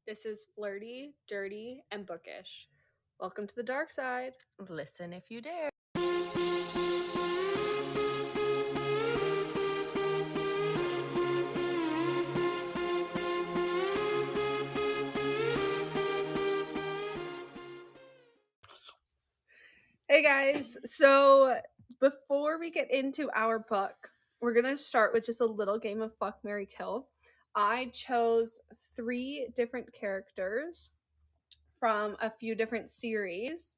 This is flirty, dirty, and bookish. Welcome to the dark side. Listen if you dare. Hey guys, so before we get into our book, we're going to start with just a little game of Fuck, Marry, Kill. I chose 3 different characters from a few different series,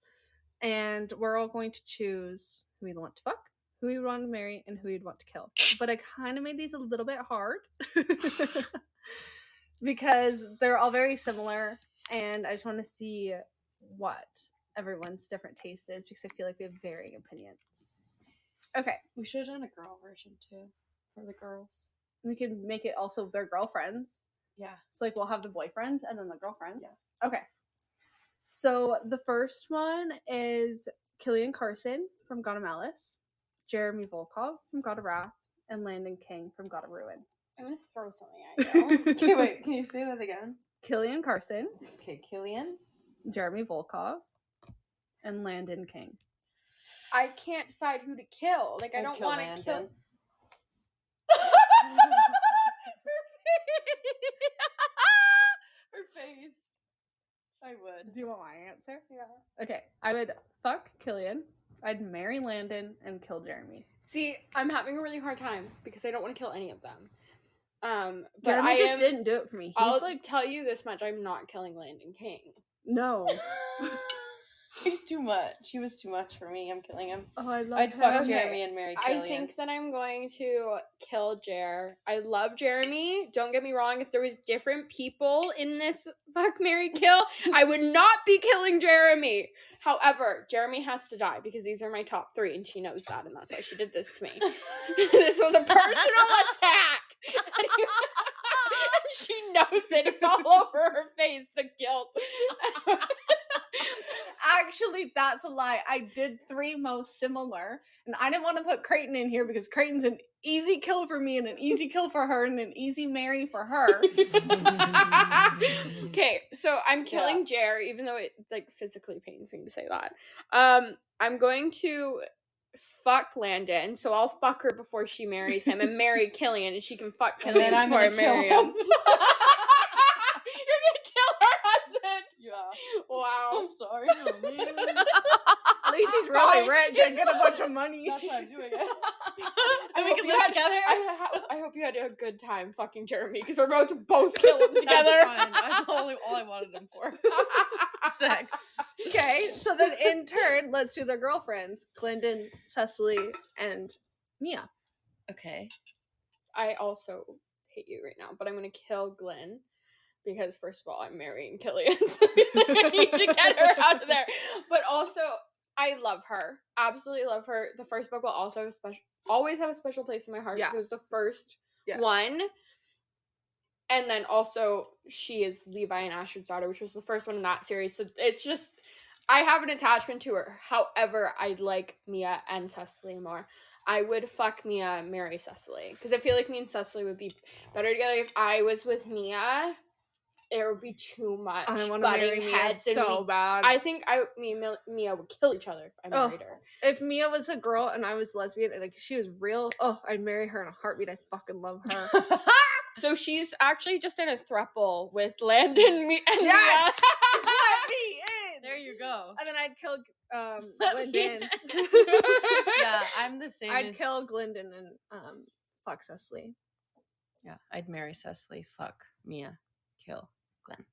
and we're all going to choose who we want to fuck, who we want to marry, and who we'd want to kill. But I kind of made these a little bit hard because they're all very similar, and I just want to see what everyone's different taste is because I feel like we have varying opinions. Okay. We should have done a girl version too for the girls. We can make it also their girlfriends. Yeah. So like we'll have the boyfriends and then the girlfriends. Yeah. Okay. So the first one is Killian Carson from God of Malice, Jeremy Volkov from God of Wrath, and Landon King from God of Ruin. I'm gonna throw something at you. Okay, wait, can you say that again? Killian Carson, Okay, Killian. Jeremy Volkov, and Landon King. I can't decide who to kill. Like, I I'd don't kill want to Landon. kill. Her face. I would. Do you want my answer? Yeah. Okay, I would fuck Killian, I'd marry Landon, and kill Jeremy. See, I'm having a really hard time because I don't want to kill any of them. But Jeremy I just didn't do it for me. He's I'll like, tell you this much: I'm not killing Landon King. no. He's too much. He was too much for me. I'm killing him. Oh, I love I'd fuck Okay. Jeremy and marry Killian. I think that I'm going to kill Jer. I love Jeremy. Don't get me wrong. If there was different people in this fuck, marry, kill, I would not be killing Jeremy. However, Jeremy has to die because these are my top 3, and she knows that, and that's why she did this to me. This was a personal attack. And she knows it. It's all over her face, the guilt. Actually, that's a lie. I did 3 most similar, and I didn't want to put Creighton in here because Creighton's an easy kill for me and an easy kill for her and an easy marry for her. Okay, so I'm killing Jer, even though it like physically pains me to say that. I'm going to fuck Landon, so I'll fuck her before she marries him and marry Killian, and she can fuck And Killian then I'm before I gonna kill marry him. him. You're gonna kill her husband. Yeah. Wow. I'm sorry. At least he's really Fine. rich and get a bunch of money. That's why I'm doing it. I And we hope can you live had- together. I hope you had a good time fucking Jeremy because we're about to both kill him That's together. fine. That's all I wanted him for. Sex. Okay, so then in turn, let's do their girlfriends: Glendon, Cecily, and Mia. Okay. I also hate you right now, but I'm gonna kill Glenn because first of all, I'm marrying Killian, so I need to get her out of there. But also, I love her, absolutely love her. The first book will also have always have a special place in my heart because it was the first one. And then also, she is Levi and Ashford's daughter, which was the first one in that series. So it's just, I have an attachment to her. However, I like Mia and Cecily more. I would fuck Mia and marry Cecily. Because I feel like me and Cecily would be better together. If I was with Mia, it would be too much. I want to marry Mia so bad. I think me and Mia would kill each other if I married her. If Mia was a girl and I was lesbian and like she was real, I'd marry her in a heartbeat. I fucking love her. So she's actually just in a throuple with Landon and Mia. Yes! Just let me in! There you go. And then I'd kill Let me Glendon. Yeah, I'm the same. I'd kill Glendon and fuck Cecily. Yeah, I'd marry Cecily. Fuck Mia. Kill Glenn.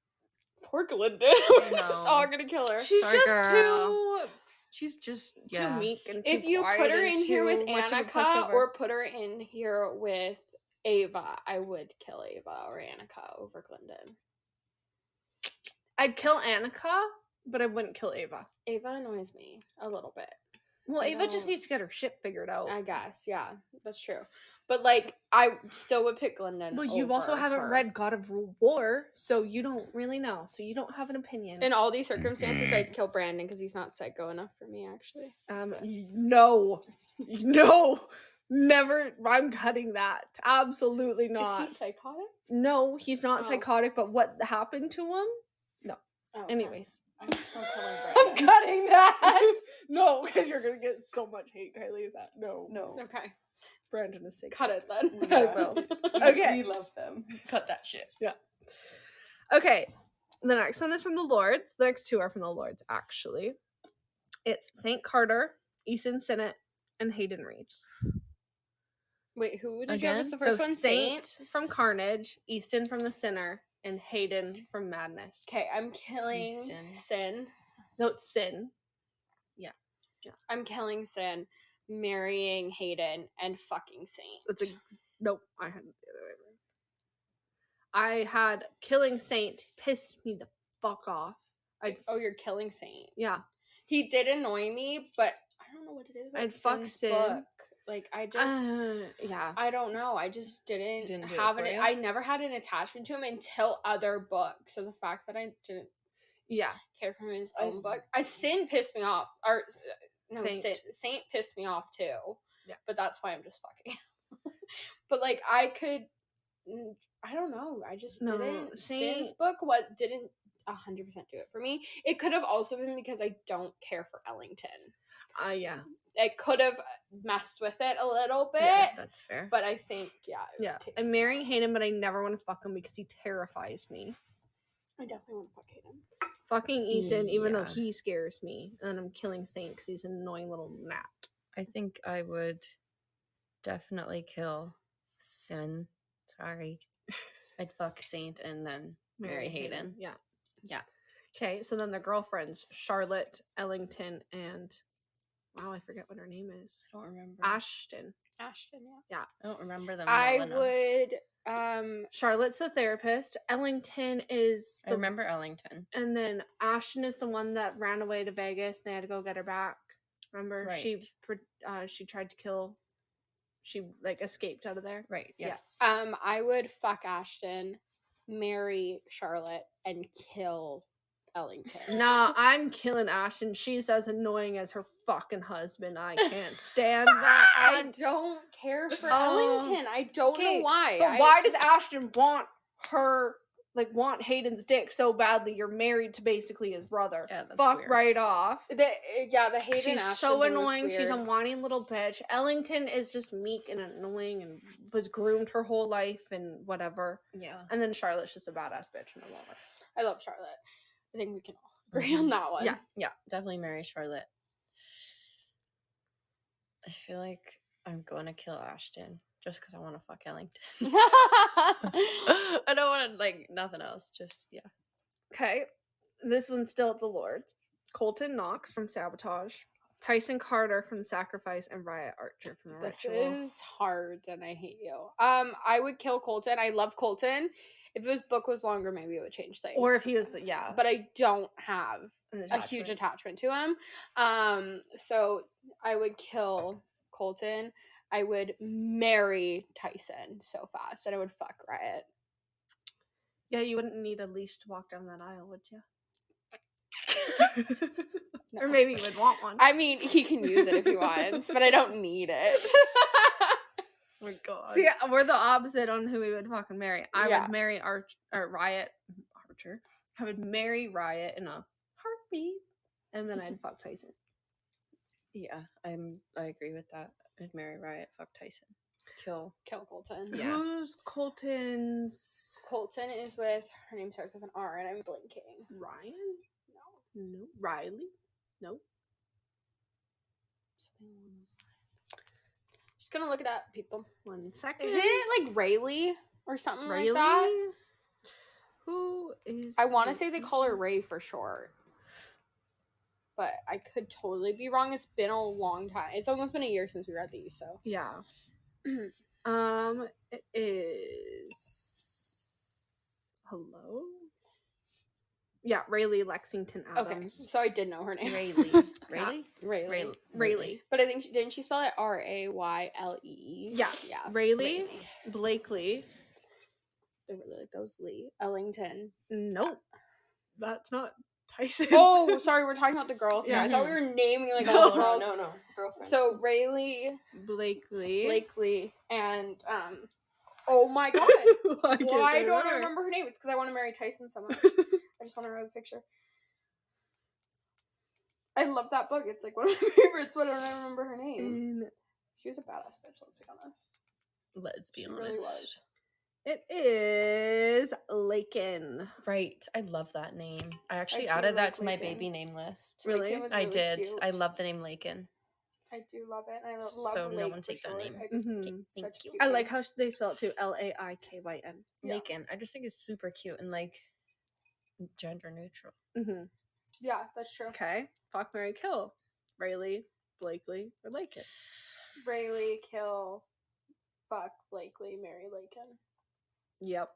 Poor Glendon. I We're just know. all gonna kill her. She's Sorry, just girl. She's just too meek and too If you quiet put her and in here with too much of a Annika pushover. or put her in here with Ava, I would kill Ava or Annika over Glendon. I'd kill Annika, but I wouldn't kill Ava. Ava annoys me a little bit. Well, I Ava just don't- needs to get her shit figured out. I guess, yeah, that's true. But like, I still would pick Glendon. Well, you also over haven't her. read God of War, so you don't really know. So you don't have an opinion. In all these circumstances, I'd kill Brandon because he's not psycho enough for me, actually. No. Never. I'm cutting that. Absolutely not. Is he psychotic? No, he's not Oh. psychotic, but what happened to him? Oh, okay. Anyways. I'm still killing I'm Brandon. cutting that. No, because you're gonna get so much hate, Kylie. That no. Okay, Brandon is sick. cut it then. I will. Okay. We love them. Cut that shit. Okay. The next one is from the Lords. The next two are from the Lords, actually. It's Saint Carter, Easton Sinnott, and Hayden Reeves. Wait, who did you have as the So first one? Saint from Carnage, Easton from the Sinner, and Hayden from Madness. Okay, I'm killing Easton. Sin. No, it's Sin. I'm killing Sin, marrying Hayden, and fucking Saint. That's a nope. I had it the other way around. I had killing Saint pissed me the fuck off. Oh, you're killing Saint. Yeah. He did annoy me, but I don't know what it is about I'd fuck Sin's Sin. book. Like, I just... Yeah. I don't know. I just didn't, Didn't do it have for an... you? I never had an attachment to him until other books. So the fact that I didn't Yeah. care for his own book... Sin pissed me off. Or... No, Saint. Saint pissed me off too. Yeah. But that's why I'm just fucking. But like I could, I don't know. I just No, didn't. Saint- Sin's book didn't 100% do it for me. It could have also been because I don't care for Ellington. Yeah. It could have messed with it a little bit. Yeah, that's fair. But I think Yeah. it I'm takes marrying that. Hayden, but I never want to fuck him because he terrifies me. I definitely want to fuck Hayden. Fucking Easton, even though Yeah. he scares me. And then I'm killing Saint because he's an annoying little gnat. I think I would definitely kill Sin. Sorry. I'd fuck Saint and then marry Hayden. Yeah. Yeah. Okay, so then the girlfriends, Charlotte, Ellington, and wow, I forget what her name is. I don't remember. Ashton. Ashton, yeah. I don't remember them. I well enough. would Charlotte's the therapist. Ellington is I the remember Ellington. and then Ashton is the one that ran away to Vegas. They had to go get her back. Remember, she tried to kill. She like escaped out of there. Right. Yes. I would fuck Ashton, marry Charlotte, and kill Ellington. Nah, I'm killing Ashton. She's as annoying as her fucking husband. I can't stand that. I don't care for Ellington. I don't know why. But why does Ashton want Hayden's dick so badly? You're married to basically his brother. Yeah, that's Fuck weird. right off. The Hayden She's Ashton so thing was annoying. She's a weird. whining little bitch. Ellington is just meek and annoying and was groomed her whole life and whatever. Yeah. And then Charlotte's just a badass bitch and I love her. I love Charlotte. I think we can all agree on that one. Yeah. Yeah. Definitely marry Charlotte. I feel like I'm going to kill Ashton just because I want to fuck Ellington. I don't want to, like, nothing else. Just, yeah. Okay. This one's still at the Lords. Colton Knox from Sabotage. Tyson Carter from Sacrifice and Riot Archer from the This Ritual. is hard and I hate you. I would kill Colton. I love Colton. If his book was longer, maybe it would change things. Or if he was, yeah. But I don't have an a huge attachment to him. So I would kill Colton. I would marry Tyson so fast, and I would fuck Riot. Yeah, you wouldn't need a leash to walk down that aisle, would you? No. Or maybe you would want one. I mean, he can use it if he wants, but I don't need it. Oh my god. See, we're the opposite on who we would fucking marry. I Yeah. would marry Riot Archer. I would marry Riot in a heartbeat, and then I'd fuck Tyson. Yeah, I agree with that. I'd marry Riot, fuck Tyson. Kill Colton. Yeah. Who's Colton's Colton is with, her name starts with an R, and I'm blinking. Ryan? No. No. Riley? No. Something along those lines. Just gonna look it up, people. 1 second. Isn't it like Rayleigh or something Riley? like that? Who is? I want to say they call her Ray for short. But I could totally be wrong. It's been a long time. It's almost been a year since we read these, so. Yeah. It is. Hello. Yeah, Rayleigh Lexington Adams. Okay, so I did know her name. Rayleigh. Rayleigh? Rayleigh. Rayleigh. But I think didn't she spell it Raylee? Yeah. Yeah. Rayleigh. Blakely. I really like those Lee. Ellington. Nope. That's not Tyson. Oh, sorry, we're talking about the girls here. Yeah. I thought we were naming like No, all the girls. no, girlfriends. So Rayleigh, Blakely. Blakely, and oh my god, why don't I remember her name? It's because I want to marry Tyson so much. I just want to remember the picture. I love that book. It's like one of my favorites, but I don't remember her name. She was a badass bitch, let's be honest. Let's be She honest. really was. It is Lakin. Right. I love that name. I actually I do added that like to my Lakin. baby name list. Really? Lakin was I really did. cute. I love the name Lakin. I do love it. And I love So no Lake one for take that short. name. I just Mhm. Thank such you. cute I name. like how they spell it too. Laikyn. Yeah. Lakin. I just think it's super cute and like gender neutral. Mm-hmm. Yeah, that's true. Okay. Fuck, marry, kill. Rayleigh, Blakely, or Lakin. Rayleigh, kill, fuck, Blakely, marry Lakin. Yep.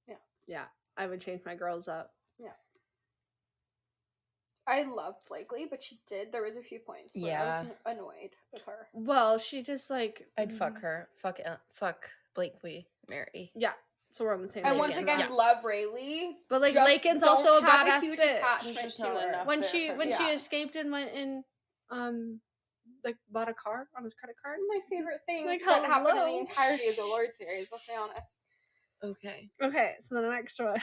Yeah. Yeah. I would change my girls up. I love Blakely, but there was a few points where I was annoyed with her. Well, she just like I'd fuck her. Fuck Blakely, Mary. Yeah. So we're on the same. And page. once again, Yeah. love Rayleigh. But like just Lakin's don't also a have badass huge bitch. attachment There's just to not her. enough. When she Yeah. escaped and went in, like bought a car on his credit card. My favorite thing Like, that happened in the hello? entirety of the Lord series, let's be honest. Okay. Okay, so the next one.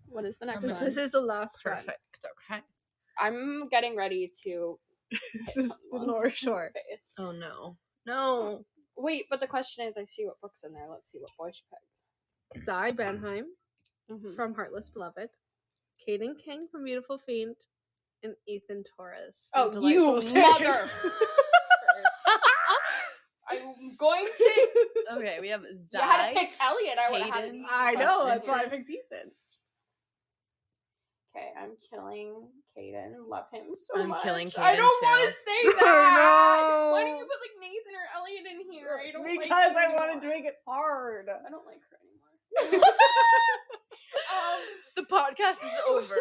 What is the next I'm one? This is the last one. Perfect. Okay. I'm getting ready to This is the North Shore. face. Oh no. No. Wait, but the question is, I see what book's in there. Let's see what boy she picked. Zai Benheim Mm-hmm. from Heartless Beloved, Caden King from Beautiful Fiend, and Ethan Torres. Oh, from you Delightful mother! Saved. I'm going to. Okay, we have You had to Zai. pick Elliot. I would have had it. Caden. easy. I know, Question that's why I here. picked Ethan. Okay, I'm killing Caden. Love him so I'm much. killing I Caden, don't want to too. say that. No. Why don't you put like Nathan or Elliot in here? I don't like Because her I wanted anymore. to make it hard. I don't like her anymore. The podcast is over.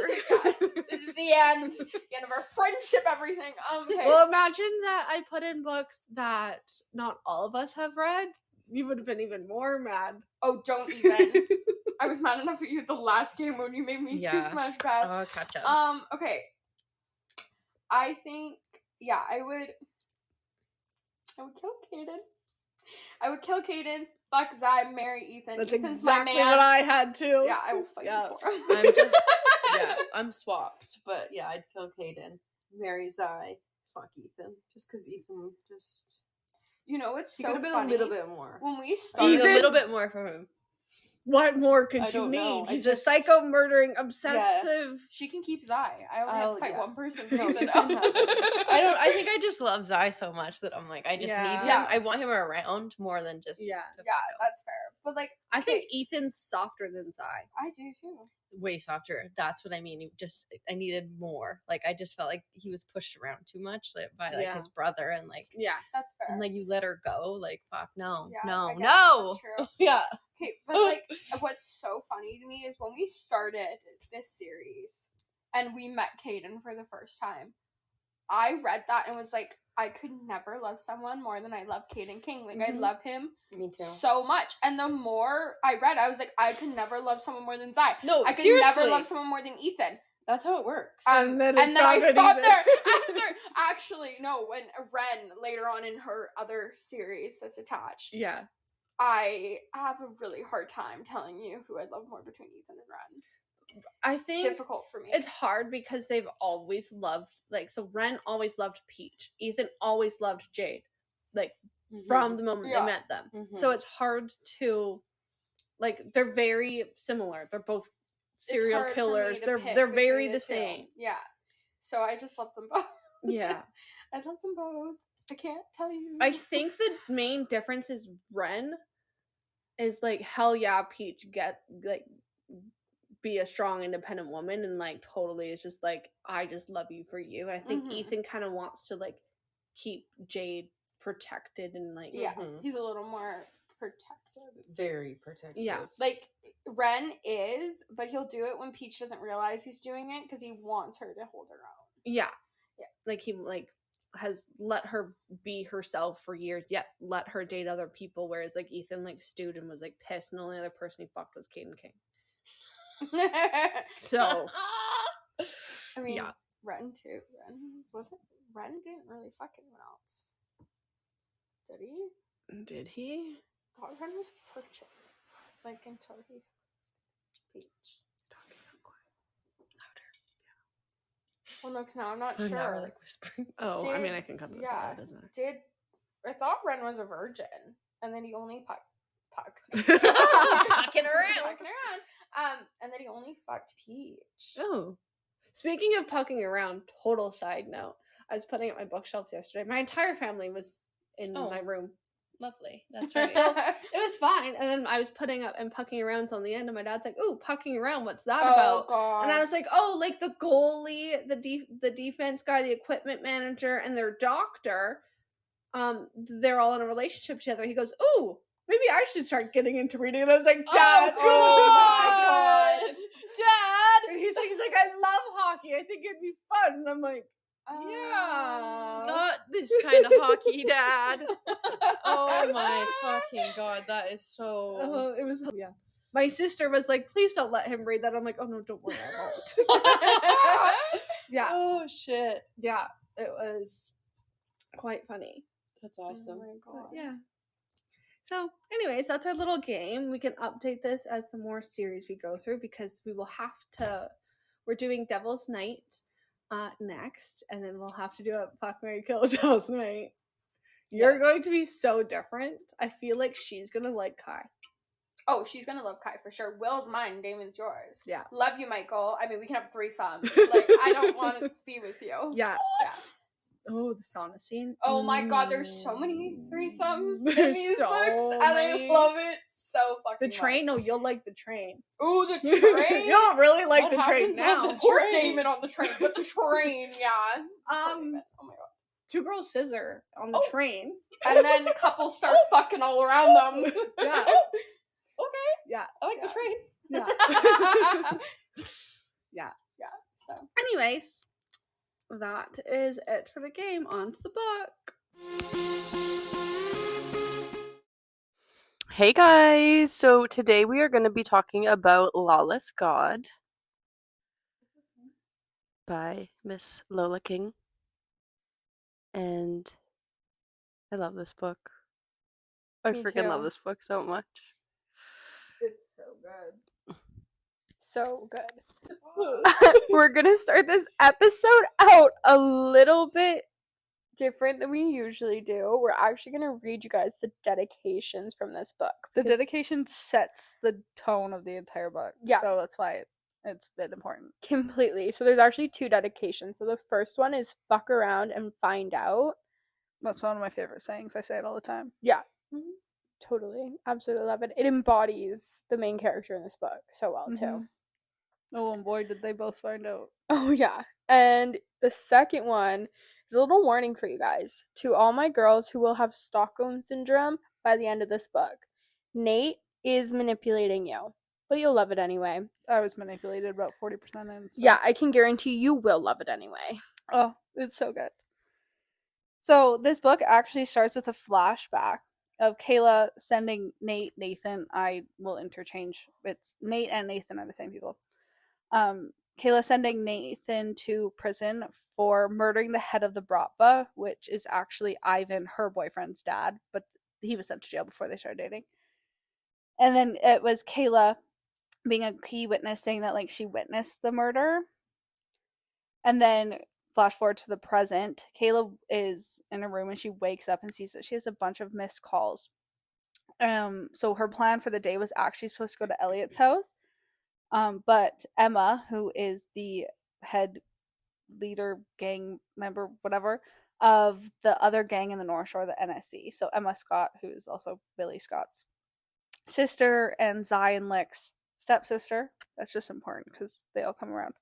This is the end. The end of our friendship. Everything. Okay. Well, imagine that I put in books that not all of us have read. You would have been even more mad. Oh, don't even. I was mad enough at you at the last game when you made me Yeah. too Smash Pass. Oh, catch up. Okay. I think, yeah, I would kill Caden. I would kill Caden. Fuck Zai, marry Ethan. That's Ethan's exactly my man. what I had too. Yeah, I will fight Yeah. you for him. I'm just I'm swapped, but yeah, I'd kill Caden. Marry Zai. Fuck Ethan. Just because Ethan just You know, it's he so could have been funny. a little bit more. When we I need started, Ethan- a little bit more from him. What more could I you don't know. need? I He's just- a psycho murdering obsessive. she can keep Zai. I only have to fight yeah. one person for No, Ethan. you can have it. I think I just love Zai so much that I'm like, I just Yeah. need him. Yeah. I want him around more than just Yeah. to Yeah, fuck him. that's fair. But like, I think Ethan's softer than Zai. I do too. Way softer. That's what I mean. I needed more. Like I just felt like he was pushed around too much by like Yeah. his brother and like Yeah. That's fair. and like you let her go. Like fuck no. Yeah, I no. guess No. that's true. Yeah. Okay, but like, what's so funny to me is when we started this series and we met Caden for the first time, I read that and was like, I could never love someone more than I love Caden King. Like, I Mhm. love him Me too. so much. And the more I read, I was like, I could never love someone more than Zai. No, I could seriously. never love someone more than Ethan. That's how it works. And then I it's stopped not there. even. Actually, no, when Ren, later on in her other series that's attached, Yeah. I have a really hard time telling you who I love more between Ethan and Ren. I It's think difficult for me. it's hard because they've always loved, like, so Ren always loved Peach. Ethan always loved Jade. Like, from the moment Yeah. they met them. Mhm. So it's hard to, like, they're very similar. They're both It's serial hard for me killers. to They're pick very between the two. same. Yeah. So I just love them both. Yeah. I love them both. I can't tell you. I think the main difference is Ren is like, hell yeah, Peach, be a strong, independent woman, and like totally is just like, I just love you for you. I think Mhm. Ethan kind of wants to like keep Jade protected and like, Yeah, Mhm. he's a little more protective. Very protective. Yeah. Like, Ren is, but he'll do it when Peach doesn't realize he's doing it because he wants her to hold her own. yeah, Yeah. like he like has let her be herself for years, yet let her date other people. Whereas like Ethan like stewed and was like pissed, and the only other person he fucked was Caden King. So I mean, Yeah. Ren too. Ren didn't really fuck anyone else. Did he? Did he? I thought Ren was a virgin. Like until he Peach. Well, no, because now I'm not Or sure. now we're like whispering. Oh, I mean, I can cut this out. It doesn't matter. I thought Ren was a virgin, and then he only pucked. Pucking around. Pucking around. And then he only fucked Peach. Oh. Speaking of pucking around, total side note. I was putting up my bookshelves yesterday. My entire family was in my room. Lovely. That's right. So it was fine. And then I was putting up and pucking around till the end, and my dad's like, "Ooh, pucking around, what's that about?" God. And I was like, "Oh, like the goalie, the defense guy, the equipment manager, and their doctor, they're all in a relationship together." He goes, "Ooh, maybe I should start getting into reading." And I was like, "Dad, oh my God. Dad!" And he's like, "I love hockey. I think it'd be fun." And I'm like, yeah. Not this kind of hockey, Dad. Oh my fucking God, that is so... it was, yeah. My sister was like, "Please don't let him read that." I'm like, "Oh no, don't worry, I won't." Yeah. Oh shit. Yeah, it was quite funny. That's awesome. Oh my God. But yeah. So, anyways, that's our little game. We can update this as the more series we go through, because we will have to. We're doing Devil's Night next, and then we'll have to do a Fuck, Marry, Kill Devil's Night. You're going to be so different. I feel like she's gonna like Kai. Oh, she's gonna love Kai for sure. Will's mine, Damon's yours. Yeah. Love you, Michael. I mean, we can have threesomes. Like, I don't want to be with you. Yeah. Yeah. Oh, the sauna scene. Oh my God, there's so many threesomes in There's these so books, and many. I love it so fucking The train? much. No, you'll like the train. Ooh, the train. You don't really like What the train happens on now. the Poor train? Damon on the train, but the train, yeah. Poor Damon. Oh my God. Two girls scissor on the Oh. train. And then couples start fucking all around them. Yeah. Okay. Yeah. I like Yeah. the train. Yeah. Yeah. Yeah. So. Anyways, that is it for the game. On to the book. Hey guys! So today we are going to be talking about Lawless God by Miss Lola King. And I love this book. I Me freaking love too. this book so much. It's so good. So good. We're going to start this episode out a little bit different than we usually do. We're actually going to read you guys the dedications from this book. The because- dedication sets the tone of the entire book. Yeah. So that's why it's been important. Completely. So there's actually two dedications. So the first one is fuck around and find out. That's one of my favorite sayings. I say it all the time. Yeah. Totally. Absolutely love it. It embodies the main character in this book so well, too. Mhm. Oh, and boy, did they both find out. Oh, yeah. And the second one is a little warning for you guys. To all my girls who will have Stockholm Syndrome by the end of this book, Nate is manipulating you, but you'll love it anyway. I was manipulated about 40% in. So. Yeah, I can guarantee you will love it anyway. Oh, it's so good. So this book actually starts with a flashback of Kayla sending Nathan. I will interchange. It's Nate and Nathan are the same people. Kayla sending Nathan to prison for murdering the head of the Bratva, which is actually Ivan, her boyfriend's dad, but he was sent to jail before they started dating. And then it was Kayla being a key witness saying that like she witnessed the murder. And then flash forward to the present, Kayla is in a room and she wakes up and sees that she has a bunch of missed calls. So her plan for the day was actually supposed to go to Elliot's house. But Emma, who is the head leader, gang member, whatever, of the other gang in the North Shore, the NSC. So Emma Scott, who is also Billy Scott's sister, and Zion Lick's stepsister. That's just important because they all come around.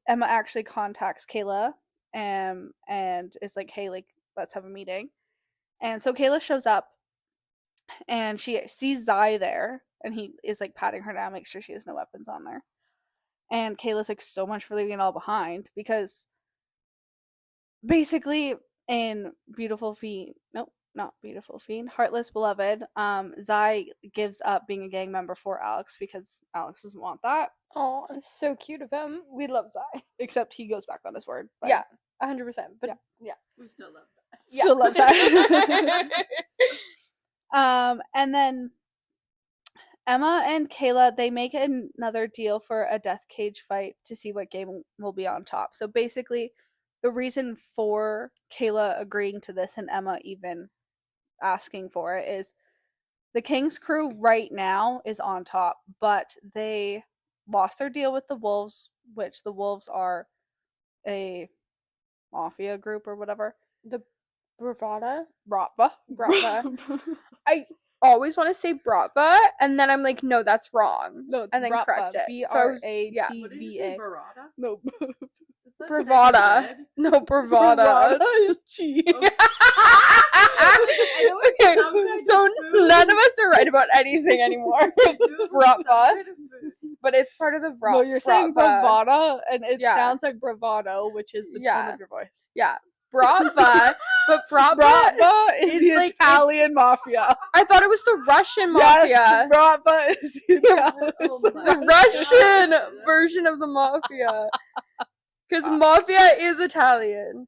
Emma actually contacts Kayla and is like, hey, like, let's have a meeting. And so Kayla shows up and she sees Zai there and he is like patting her down, make sure she has no weapons on there. And Kayla's like, so much for leaving it all behind, because basically in Beautiful Fiend, nope, not beautiful fiend, heartless beloved. Zai gives up being a gang member for Alex because Alex doesn't want that. Oh, so cute of him. We love Zai. Except he goes back on his word. But Yeah, 100%. But yeah. We still love that. Yeah. Still loves Zai. And then Emma and Kayla, they make another deal for a death cage fight to see what game will be on top. So basically, the reason for Kayla agreeing to this and Emma even asking for it is the King's crew right now is on top, but they lost their deal with the Wolves, which the Wolves are a mafia group or whatever. The Bravada? Bratva. I always want to say Bratva, and then I'm like, no, that's wrong. No, it's and then Bratva. correct it. B-R-A-T-V-A. What did you say, Barada? No. Is that Bravada. red? No, Bravada. is cheese. I know it's some kind of So food. none of us are right about anything anymore. Bratva. But it's part of the No, you're saying bravada, and it sounds like bravado, which is the tone of your voice. Yeah. Bratva. But Bratva Bratva is the like, Italian mafia. I thought it was the Russian mafia. Yes, Bratva is the Italian. The Russian version of the mafia. Because mafia is Italian.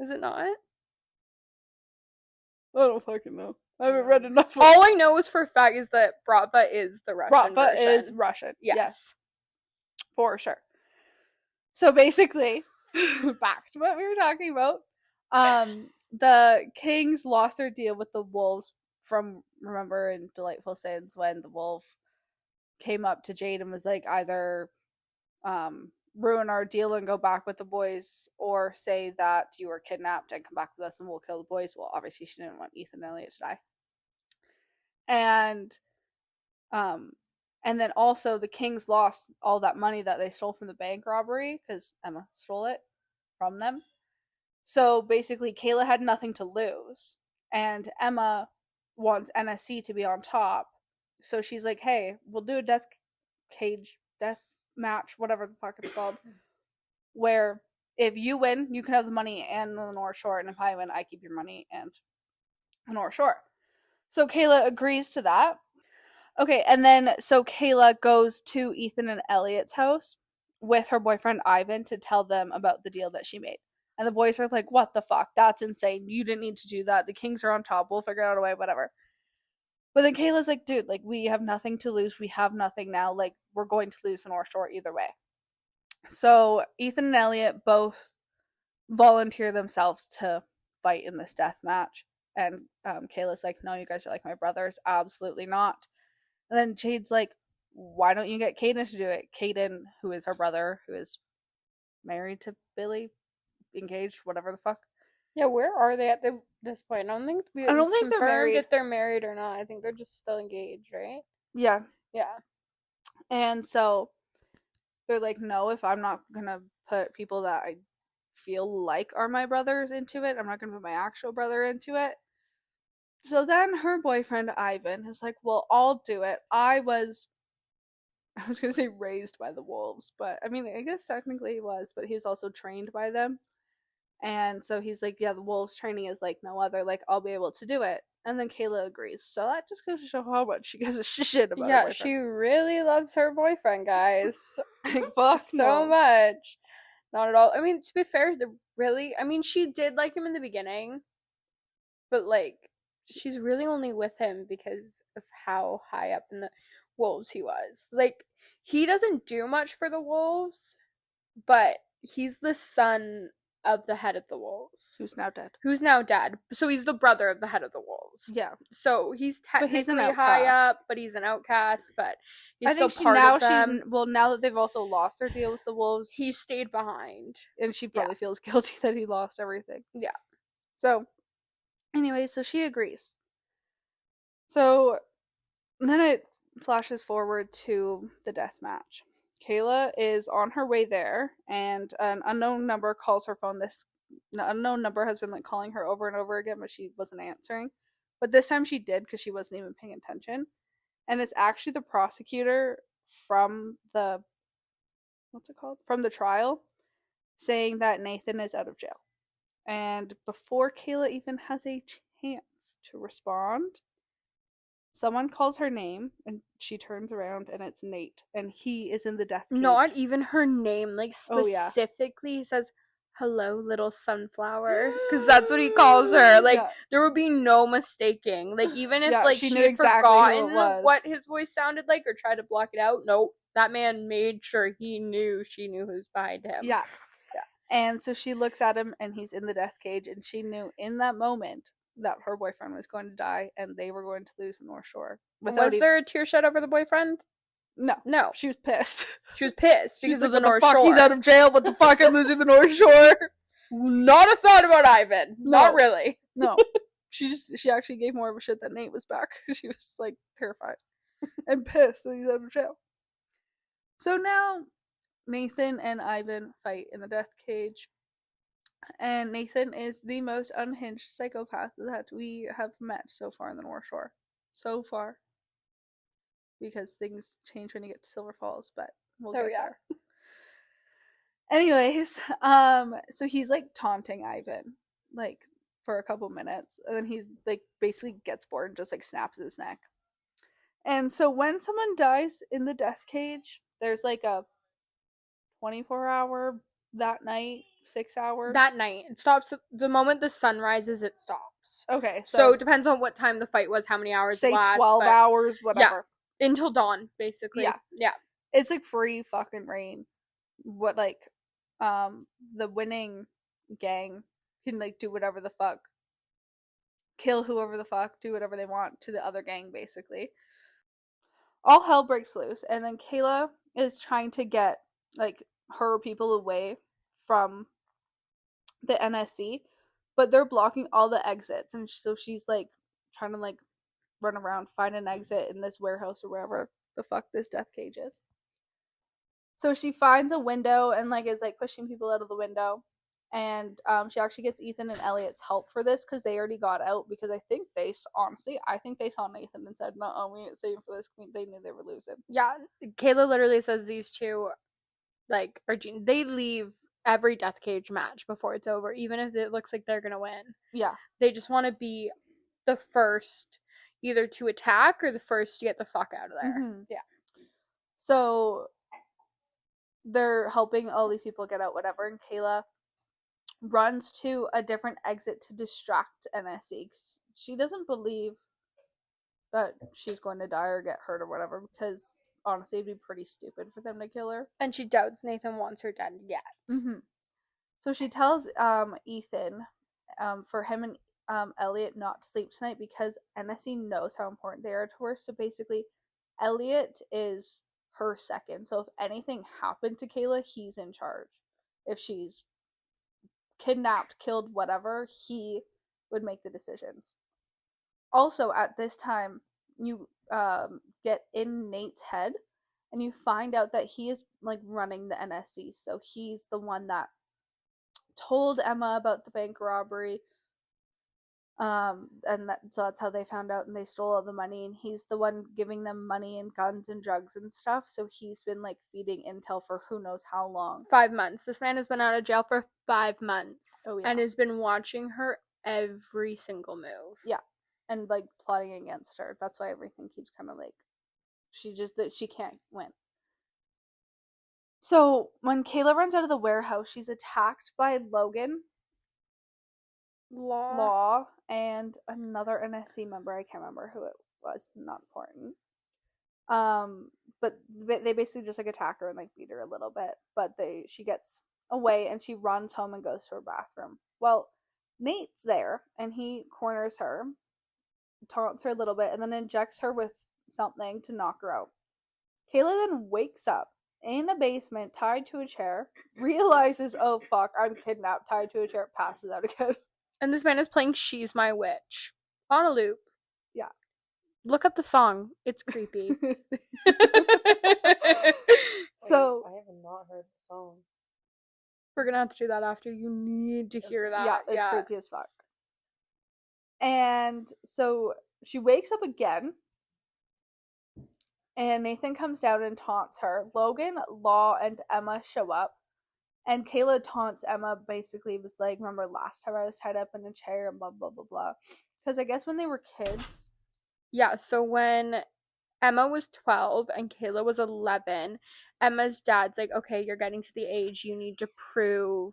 Is it not? I don't fucking know. I haven't read enough. All I know is for a fact is that Bratva is the Russian Bratva version. is Russian. Yes. For sure. So basically, back to what we were talking about. The Kings lost their deal with the Wolves from, remember in Delightful Sins when the wolf came up to Jade and was like, either ruin our deal and go back with the boys, or say that you were kidnapped and come back with us and we'll kill the boys. Well, obviously she didn't want Ethan and Elliot to die. And then also the Kings lost all that money that they stole from the bank robbery because Emma stole it from them. So basically Kayla had nothing to lose, and Emma wants NSC to be on top. So she's like, hey, we'll do a death match, whatever the fuck it's called, where if you win, you can have the money and the North Shore, and if I win, I keep your money and the North Shore. So Kayla agrees to that. Okay, and then so Kayla goes to Ethan and Elliot's house with her boyfriend Ivan to tell them about the deal that she made. And the boys are like, what the fuck? That's insane. You didn't need to do that. The Kings are on top. We'll figure out a way, whatever. But then Kayla's like, dude, like, we have nothing to lose. We have nothing now. Like, we're going to lose the North Shore either way. So Ethan and Elliot both volunteer themselves to fight in this death match. And Kayla's like, no, you guys are like my brothers. Absolutely not. And then Jade's like, why don't you get Caden to do it? Caden, who is her brother, who is married to Billy, engaged, whatever the fuck. Yeah, where are they at this point? I don't think they're married. If they're married or not. I think they're just still engaged, right? Yeah. Yeah. And so they're like, no, if I'm not gonna put people that I feel like are my brothers into it, I'm not gonna put my actual brother into it. So then her boyfriend Ivan is like, well, I'll do it. I was gonna say raised by the wolves, but I mean, I guess technically he was, but he was also trained by them. And so he's like, yeah, the wolves training is like no other, like, I'll be able to do it. And then Kayla agrees. So that just goes to show how much she gives a shit about her Yeah, boyfriend. she really loves her boyfriend, guys. Like, fuck so no. much. Not at all. I mean, to be fair, she did like him in the beginning, but like, she's really only with him because of how high up in the wolves he was. Like, he doesn't do much for the wolves, but he's the son of the head of the wolves, Who's now dead. So he's the brother of the head of the wolves. Yeah. So he's technically an high outcast. up, but he's an outcast. But he's I think still part of them. now that they've also lost their deal with the wolves, He stayed behind. and she probably feels guilty that he lost everything. Yeah. So, anyway, so she agrees. So then it flashes forward to the death match. Kayla is on her way there, and an unknown number calls her phone. This unknown number has been like calling her over and over again, but she wasn't answering. But this time she did because she wasn't even paying attention. And it's actually the prosecutor from the from the trial saying that Nathan is out of jail. And before Kayla even has a hands to respond. Someone calls her name, and she turns around, and it's Nate, and he is in the death cage. Not even her name, like Oh, yeah. specifically he says, "Hello, little sunflower," because that's what he calls her. Like, Yeah. there would be no mistaking. Like, even if Yeah, like she she knew had exactly who it forgotten was. what his voice sounded like or tried to block it out, nope. That man made sure she knew who's behind him. Yeah. And so she looks at him, and he's in the death cage, and she knew in that moment that her boyfriend was going to die, and they were going to lose the North Shore. Was there a tear shed over the boyfriend? No. She was pissed. She was pissed She's because like, of the "What North fuck? Shore. He's out of jail. What the fuck? I'm losing the North Shore." Not a thought about Ivan. No. Not really. No. She actually gave more of a shit that Nate was back. She was like terrified and pissed that he's out of jail. So now Nathan and Ivan fight in the death cage. And Nathan is the most unhinged psychopath that we have met so far in the North Shore. So far. Because things change when you get to Silver Falls, but we'll get there. Anyways, so he's like taunting Ivan, like, for a couple minutes, and then he's like basically gets bored and just like snaps his neck. And so when someone dies in the death cage, there's like a 24-hour that night, 6 hours. That night. It stops the moment the sun rises, it stops. Okay, so it depends on what time the fight was, how many hours say it lasts. 12 hours, whatever. Yeah, until dawn, basically. Yeah. It's like free fucking reign. What, like, the winning gang can like do whatever the fuck, kill whoever the fuck, do whatever they want to the other gang, basically. All hell breaks loose, and then Kayla is trying to get like her people away from the NSC, but they're blocking all the exits, and so she's like trying to like run around, find an exit in this warehouse or wherever the fuck this death cage is. So she finds a window and like is like pushing people out of the window, and she actually gets Ethan and Elliot's help for this because they already got out, because I think they saw Nathan and said, "No, we ain't saving for this." They knew they were losing. Yeah, Kayla literally says these two, like, they leave every death cage match before it's over, even if it looks like they're gonna win. Yeah, they just want to be the first either to attack or the first to get the fuck out of there. Mm-hmm. Yeah. So they're helping all these people get out, whatever, and Kayla runs to a different exit to distract NSC. She doesn't believe that she's going to die or get hurt or whatever, because honestly it'd be pretty stupid for them to kill her. And she doubts Nathan wants her dead yet. Mm-hmm. So she tells Ethan for him and Elliot not to sleep tonight because NSC knows how important they are to her. So basically Elliot is her second. So if anything happened to Kayla, he's in charge. If she's kidnapped, killed, whatever, he would make the decisions. Also, at this time, you get in Nate's head, and you find out that he is like running the NSC. So he's the one that told Emma about the bank robbery. So that's how they found out, and they stole all the money, and he's the one giving them money and guns and drugs and stuff. So he's been like feeding intel for who knows how long. 5 months. This man has been out of jail for 5 months. Oh, yeah. And has been watching her every single move. Yeah. And like plotting against her. That's why everything keeps kind of like she can't win. So when Kayla runs out of the warehouse, she's attacked by Logan, Law, and another NSC member. I can't remember who it was. Not important. But they basically just like attack her and like beat her a little bit. But she gets away and she runs home and goes to her bathroom. Well, Nate's there and he corners her, taunts her a little bit, and then injects her with something to knock her out. Kayla then wakes up in a basement, tied to a chair, realizes, oh fuck, I'm kidnapped, tied to a chair, passes out again. And this man is playing She's My Witch on a loop. Yeah. Look up the song. It's creepy. So I have not heard the song. We're gonna have to do that after. You need to hear that. Yeah, it's creepy as fuck. And so she wakes up again, and Nathan comes down and taunts her. Logan, Law, and Emma show up, and Kayla taunts Emma, basically was like, remember last time I was tied up in a chair and blah, blah, blah, blah. Because I guess when they were kids. Yeah, so when Emma was 12 and Kayla was 11, Emma's dad's like, okay, you're getting to the age you need to prove,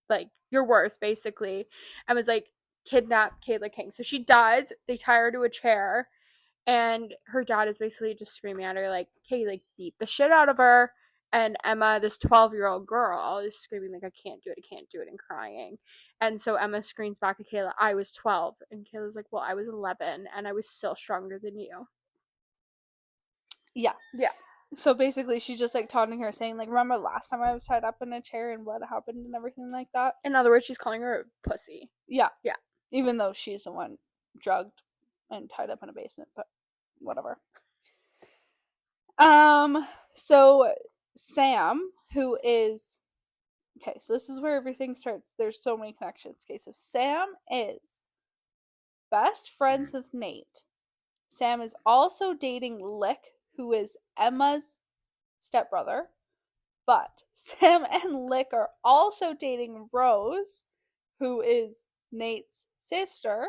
like, your worth, basically. Emma's like, kidnap Kayla King. So she does. They tie her to a chair, and her dad is basically just screaming at her, like, okay, like, beat the shit out of her. And Emma, this 12-year-old girl, is screaming, like, I can't do it, and crying. And so Emma screams back at Kayla, I was 12. And Kayla's like, well, I was 11, and I was still stronger than you. Yeah. Yeah. So basically, she's just like taunting her, saying like, "Remember last time I was tied up in a chair and what happened and everything like that." In other words, she's calling her a pussy. Yeah. Yeah. Even though she's the one drugged and tied up in a basement, but whatever. So Sam, who is okay, so this is where everything starts. There's so many connections. Okay, so Sam is best friends with Nate. Sam is also dating Lick, who is Emma's stepbrother. But Sam and Lick are also dating Rose, who is Nate's sister,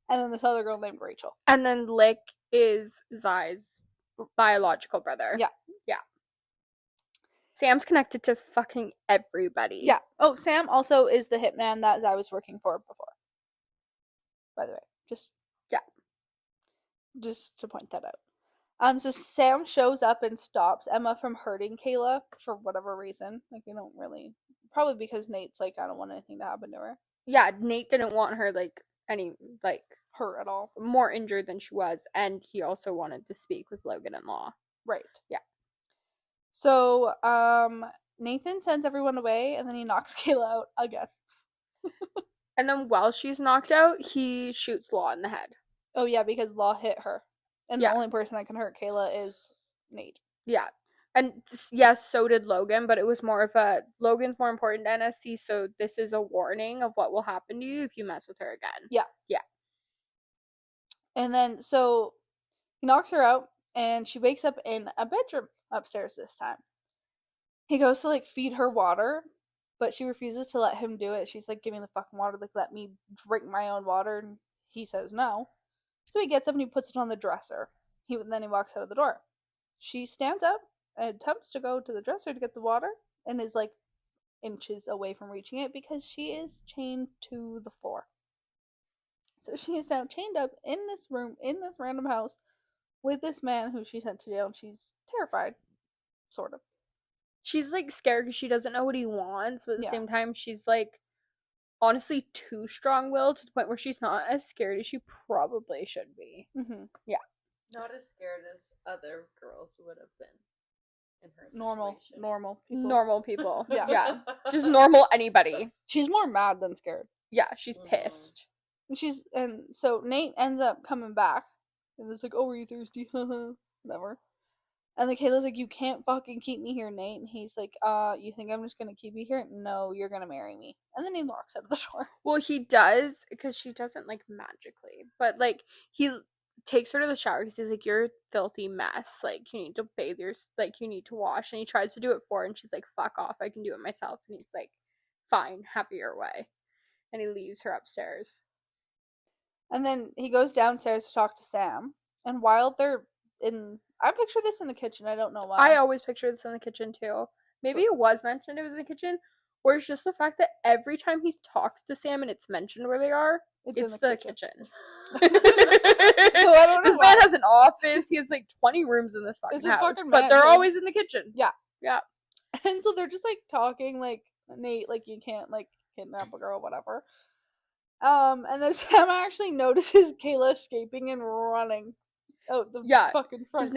and then this other girl named Rachel. And then Lick is Zai's biological brother. Yeah. Yeah. Sam's connected to fucking everybody. Yeah. Oh, Sam also is the hitman that Zai was working for before. By the way. Just to point that out. So Sam shows up and stops Emma from hurting Kayla for whatever reason. Like, they don't really... Probably because Nate's like, I don't want anything to happen to her. Yeah, Nate didn't want her, like, Hurt at all. More injured than she was, and he also wanted to speak with Logan and Law. Right. Yeah. So, Nathan sends everyone away, and then he knocks Kayla out again. And then while she's knocked out, he shoots Law in the head. Oh, yeah, because Law hit her. And Yeah. the only person that can hurt Kayla is Nate. Yeah. And yes, so did Logan, but it was more of a, Logan's more important to NSC, so this is a warning of what will happen to you if you mess with her again. Yeah. Yeah. And then, so, he knocks her out, and she wakes up in a bedroom upstairs this time. He goes to, like, feed her water, but she refuses to let him do it. She's like, give me the fucking water, like, let me drink my own water, and he says no. So he gets up and he puts it on the dresser. Then he walks out of the door. She stands up and attempts to go to the dresser to get the water, and is, like, inches away from reaching it because she is chained to the floor. So she is now chained up in this room, in this random house, with this man who she sent to jail, and she's terrified. Sort of. She's, like, scared because she doesn't know what he wants, but at the Yeah. same time, she's, like, honestly too strong-willed to the point where she's not as scared as she probably should be. Mm-hmm. Not as scared as other girls would have been in her situation. Normal people. Normal people. Yeah. Yeah. Just normal anybody. She's more mad than scared. Yeah, she's Mhm. pissed. And so Nate ends up coming back, and it's like, oh, were you thirsty? Whatever. And then Kayla's like, you can't fucking keep me here, Nate. And he's like, you think I'm just gonna keep you here? No, you're gonna marry me. And then he walks out of the door. Well, he does, because she doesn't, like, magically. But, like, he takes her to the shower because he's like, you're a filthy mess. Like, you need to bathe you need to wash. And he tries to do it for her, and she's like, fuck off, I can do it myself. And he's like, fine, have it your way. And he leaves her upstairs. And then he goes downstairs to talk to Sam. And while they're I picture this in the kitchen, I don't know why. I always picture this in the kitchen, too. Maybe it was mentioned it was in the kitchen, or it's just the fact that every time he talks to Sam and it's mentioned where they are, it's the kitchen. So I don't know This why. man has an office. He has like 20 rooms in this fucking It's a house, fucking but they're mansion. always in the kitchen. And so they're just like talking, like, Nate, like, you can't like kidnap a girl, whatever. And then Sam actually notices Kayla escaping and running out the fucking Because front.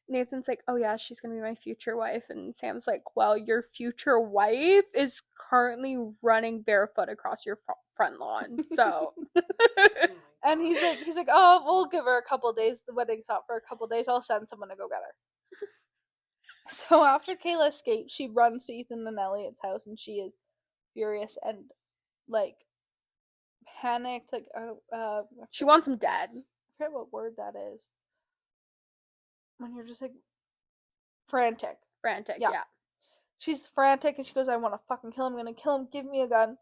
Nathan's like, oh yeah, she's gonna be my future wife, and Sam's like, well, your future wife is currently running barefoot across your front lawn, so. And he's like, oh, we'll give her a couple days. The wedding's not for a couple days. I'll send someone to go get her. So after Kayla escapes, she runs to Ethan and Elliot's house, and she is furious and like panicked. Like, She wants him dead. I forget what word that is. When you're just like frantic. Yeah. Yeah. She's frantic, and she goes, I want to fucking kill him. I'm gonna kill him. Give me a gun.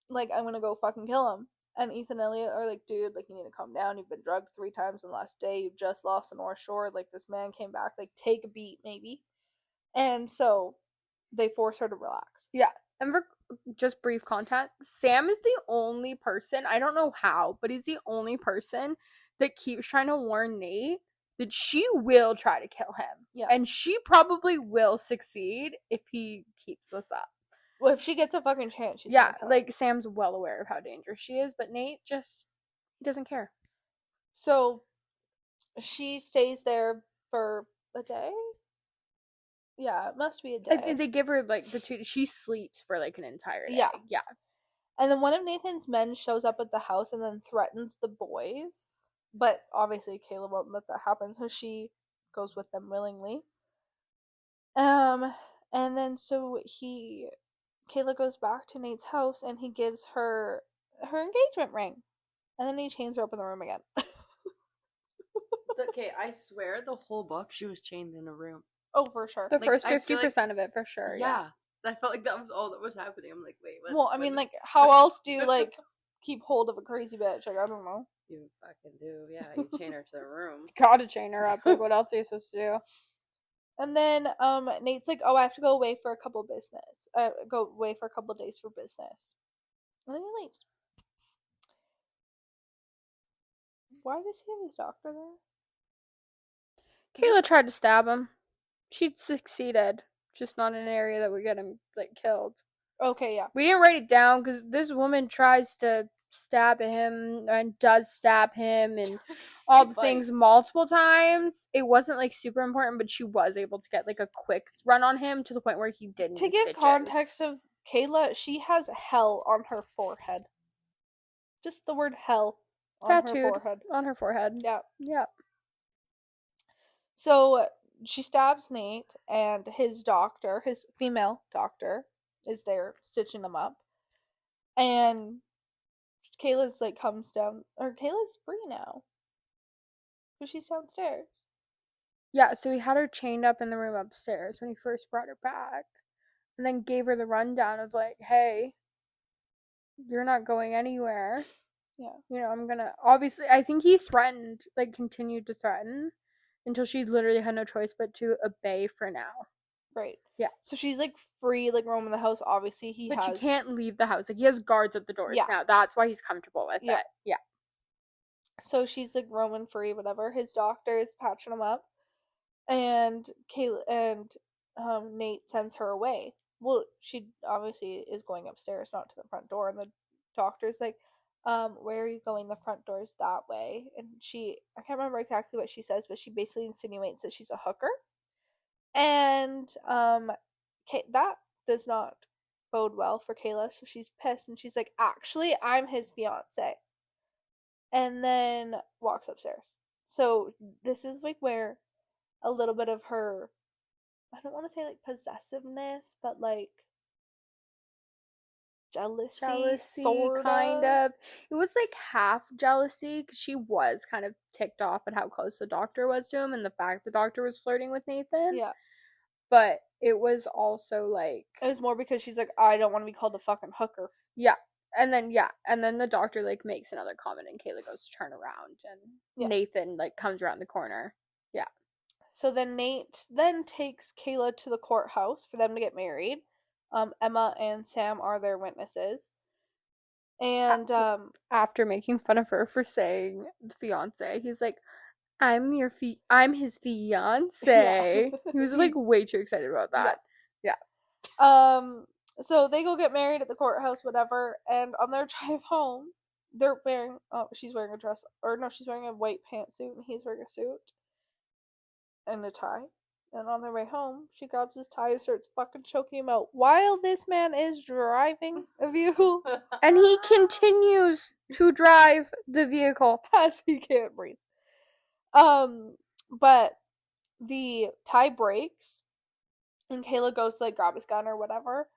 Like, I'm gonna go fucking kill him. and Ethan Elliott are like, dude, like, you need to calm down. You've been drugged 3 times in the last day. You've just lost the North Shore. Like, this man came back. Like, take a beat, maybe. And so they force her to relax. Yeah. And for just brief content, Sam is the only person, I don't know how, but he's the only person that keeps trying to warn Nate that she will try to kill him. Yeah. And she probably will succeed if he keeps this up. Well, if she gets a fucking chance, she's Yeah, gonna kill him. like, Sam's well aware of how dangerous she is, but Nate just, he doesn't care. So she stays there for a day? Yeah, it must be a day. They give her, like, she sleeps for, like, an entire day. Yeah. Yeah. And then one of Nathan's men shows up at the house and then threatens the boys. But obviously Kayla won't let that happen, so she goes with them willingly. And then so Kayla goes back to Nate's house and he gives her engagement ring. And then he chains her up in the room again. Okay, I swear the whole book she was chained in a room. Oh, for sure. The Like, first I feel 50% of it, for sure. Yeah. I felt like that was all that was happening. I'm like, wait, what? Well, I what mean, is- like, how else do you, like, keep hold of a crazy bitch? Like, I don't know. You fucking do, yeah. You chain her to the room. Gotta chain her up. Like, what else are you supposed to do? And then Nate's like, oh, I have to go away for a couple days for business. And then he leaves. Why does he have his doctor there? Kayla tried to stab him. She succeeded, just not in an area that would get him, like, killed. Okay, yeah. We didn't write it down because this woman tries to stab him and does stab him and all the things multiple times. It wasn't, like, super important, but she was able to get, like, a quick run on him to the point where he didn't. To give context of Kayla, she has hell on her forehead. Just the word hell on Tattooed her forehead. on her forehead. Yeah. Yeah. So she stabs Nate, and his doctor, his female doctor, is there stitching them up. And Kayla's like comes down, or Kayla's free now, because she's downstairs. Yeah, so he had her chained up in the room upstairs when he first brought her back. And then gave her the rundown of, like, hey, you're not going anywhere. Yeah. You know, I'm gonna, obviously, I think he threatened, like, continued to threaten until she literally had no choice but to obey for now. Right. Yeah. So she's like free, like roaming the house. Obviously, But she can't leave the house. Like, he has guards at the doors Yeah. now. That's why he's comfortable with Yeah. it. Yeah. So she's like roaming free, whatever. His doctor is patching him up, and Nate sends her away. Well, she obviously is going upstairs, not to the front door, and the doctor's like, where are you going? The front door's that way. And I can't remember exactly what she says, but she basically insinuates that she's a hooker. And that does not bode well for Kayla, so she's pissed and she's like, actually, I'm his fiance. And then walks upstairs. So this is like where a little bit of her, I don't want to say like possessiveness, but like jealousy sort kind of. It was like half jealousy because she was kind of ticked off at how close the doctor was to him and the fact the doctor was flirting with Nathan. Yeah. But it was also like, it was more because she's like, I don't want to be called a fucking hooker. yeah. And then the doctor, like, makes another comment and Kayla goes to turn around and Nathan, like, comes around the corner. Yeah. So then Nate then takes Kayla to the courthouse for them to get married. Emma and Sam are their witnesses. And after making fun of her for saying fiance, he's like, I'm his fiance. Yeah. He was like way too excited about that. Yeah. So they go get married at the courthouse, whatever, and on their drive home, she's wearing a dress, or no, she's wearing a white pantsuit and he's wearing a suit and a tie. And on their way home, she grabs his tie and starts fucking choking him out while this man is driving a vehicle And he continues to drive the vehicle. as he can't breathe. But the tie breaks and Kayla goes to like grab his gun or whatever.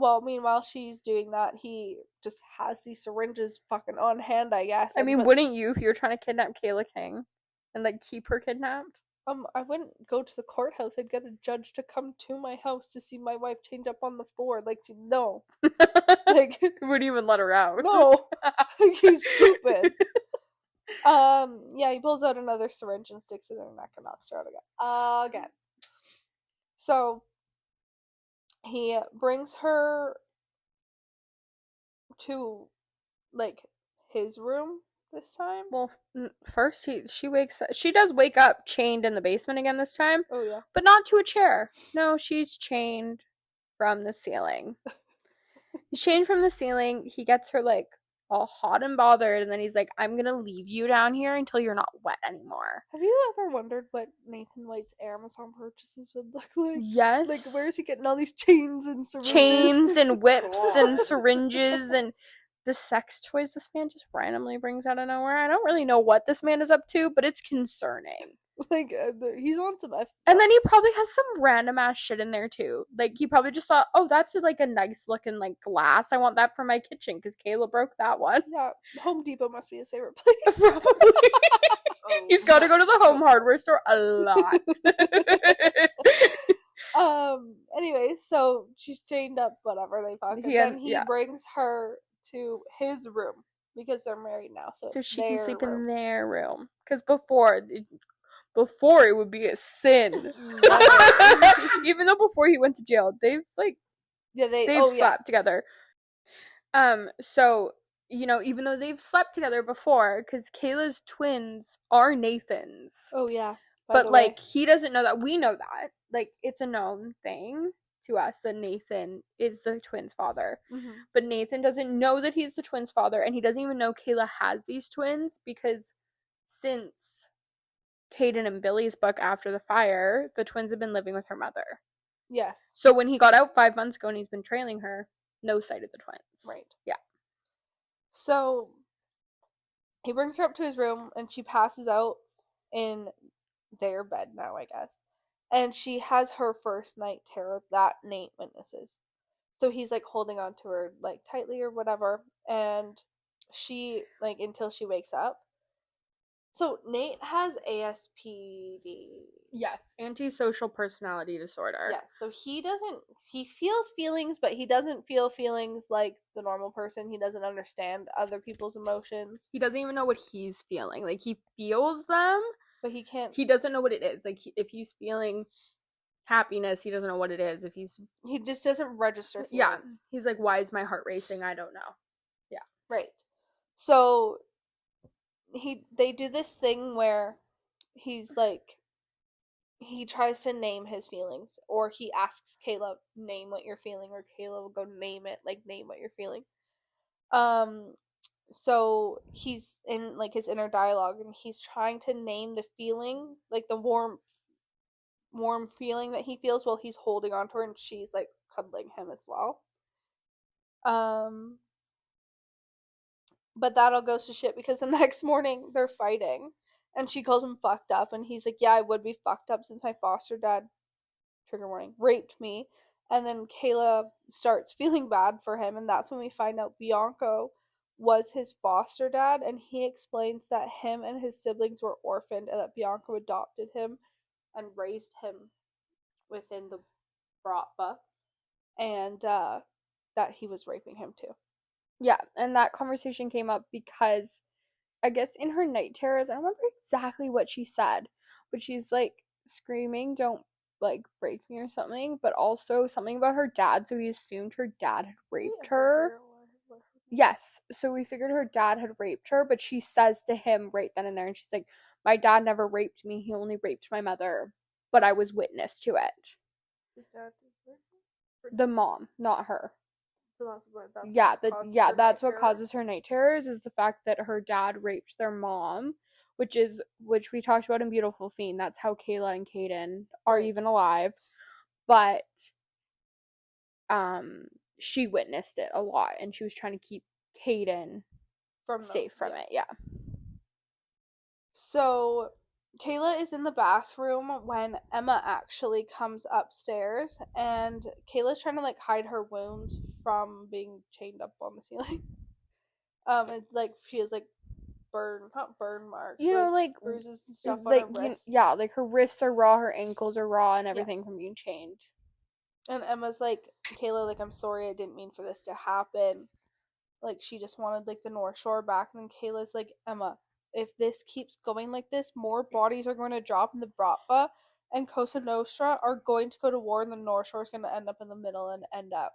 Well, meanwhile she's doing that, he just has these syringes fucking on hand, I guess. I mean, wouldn't you if you were trying to kidnap Kayla King and like keep her kidnapped? I wouldn't go to the courthouse. I'd get a judge to come to my house to see my wife chained up on the floor. Like, no. Like, Wouldn't even let her out. no. He's stupid. Yeah, he pulls out another syringe and sticks it in her neck and knocks her out again. So, he brings her to, like, his room this time. Well, first she does wake up chained in the basement again this time, Oh, yeah. but not to a chair. No, she's chained from the ceiling. He's chained from the ceiling. He gets her, like, all hot and bothered, and then he's like, I'm gonna leave you down here until you're not wet anymore. Have you ever wondered what Nathan White's Amazon purchases would look like? Yes. Like, where is he getting all these chains and syringes? Chains and whips and syringes and the sex toys this man just randomly brings out of nowhere. I don't really know what this man is up to, but it's concerning. Like, he's on some F. And then he probably has some random ass shit in there too. Like, he probably just thought, oh, that's like a nice looking like glass. I want that for my kitchen because Kayla broke that one. Yeah, Home Depot must be his favorite place. Probably. He's got to go to the home hardware store a lot. Anyway, so she's chained up, whatever, they fuck. And then he brings her to his room because they're married now. So she can sleep in their room. Because before it would be a sin. Even though before he went to jail, they've slept together. So, you know, even though they've slept together before, because Kayla's twins are Nathan's. Oh, yeah. But, like, he doesn't know that. We know that. Like, it's a known thing to us that Nathan is the twins' father. Mm-hmm. But Nathan doesn't know that he's the twins' father, and he doesn't even know Kayla has these twins, because since Caden and Billy's book After the Fire, the twins have been living with her mother. Yes. So when he got out 5 months ago and he's been trailing her, no sight of the twins. Right. Yeah. So he brings her up to his room and she passes out in their bed now, I guess. And she has her first night terror that Nate witnesses. So he's like holding on to her like tightly or whatever, and she like until she wakes up. So Nate has ASPD. Yes, antisocial personality disorder. Yes, so he feels feelings, but he doesn't feel feelings like the normal person. He doesn't understand other people's emotions. He doesn't even know what he's feeling. Like, he feels them, but he doesn't know what it is. Like, if he's feeling happiness, he doesn't know what it is. He just doesn't register feelings. Yeah, he's like, why is my heart racing? I don't know. Yeah. Right. So they do this thing where he's like, he tries to name his feelings, or he asks Kayla, name what you're feeling, or Kayla will go name it, like, name what you're feeling. So he's in like his inner dialogue and he's trying to name the feeling, like the warm feeling that he feels while he's holding on to her and she's like cuddling him as well. But that all goes to shit because the next morning they're fighting and she calls him fucked up and he's like, yeah, I would be fucked up since my foster dad, trigger warning, raped me. And then Kayla starts feeling bad for him, and that's when we find out Bianco was his foster dad, and he explains that him and his siblings were orphaned and that Bianco adopted him and raised him within the Bratva, and that he was raping him too. Yeah, and that conversation came up because I guess in her night terrors, I don't remember exactly what she said, but she's like screaming, don't like break me or something, but also something about her dad, so we assumed her dad had raped her. Yes, so we figured her dad had raped her, but she says to him right then and there, and she's like, my dad never raped me, he only raped my mother, but I was witness to it. The mom, not her. So That's what causes her night terrors, is the fact that her dad raped their mom, which we talked about in Beautiful Fiend. That's how Kayla and Caden are even alive. But she witnessed it a lot, and she was trying to keep Caden safe from it. Yeah. So Kayla is in the bathroom when Emma actually comes upstairs, and Kayla's trying to like hide her wounds from being chained up on the ceiling. And like she has like not burn marks. You know, like bruises and stuff on like her wrists. yeah, like her wrists are raw, her ankles are raw, and everything from being chained. And Emma's like, Kayla, like, I'm sorry, I didn't mean for this to happen. Like, she just wanted, like, the North Shore back. And then Kayla's like, Emma, if this keeps going like this, more bodies are going to drop in the Bratva, and Cosa Nostra are going to go to war, and the North Shore is going to end up in the middle and end up,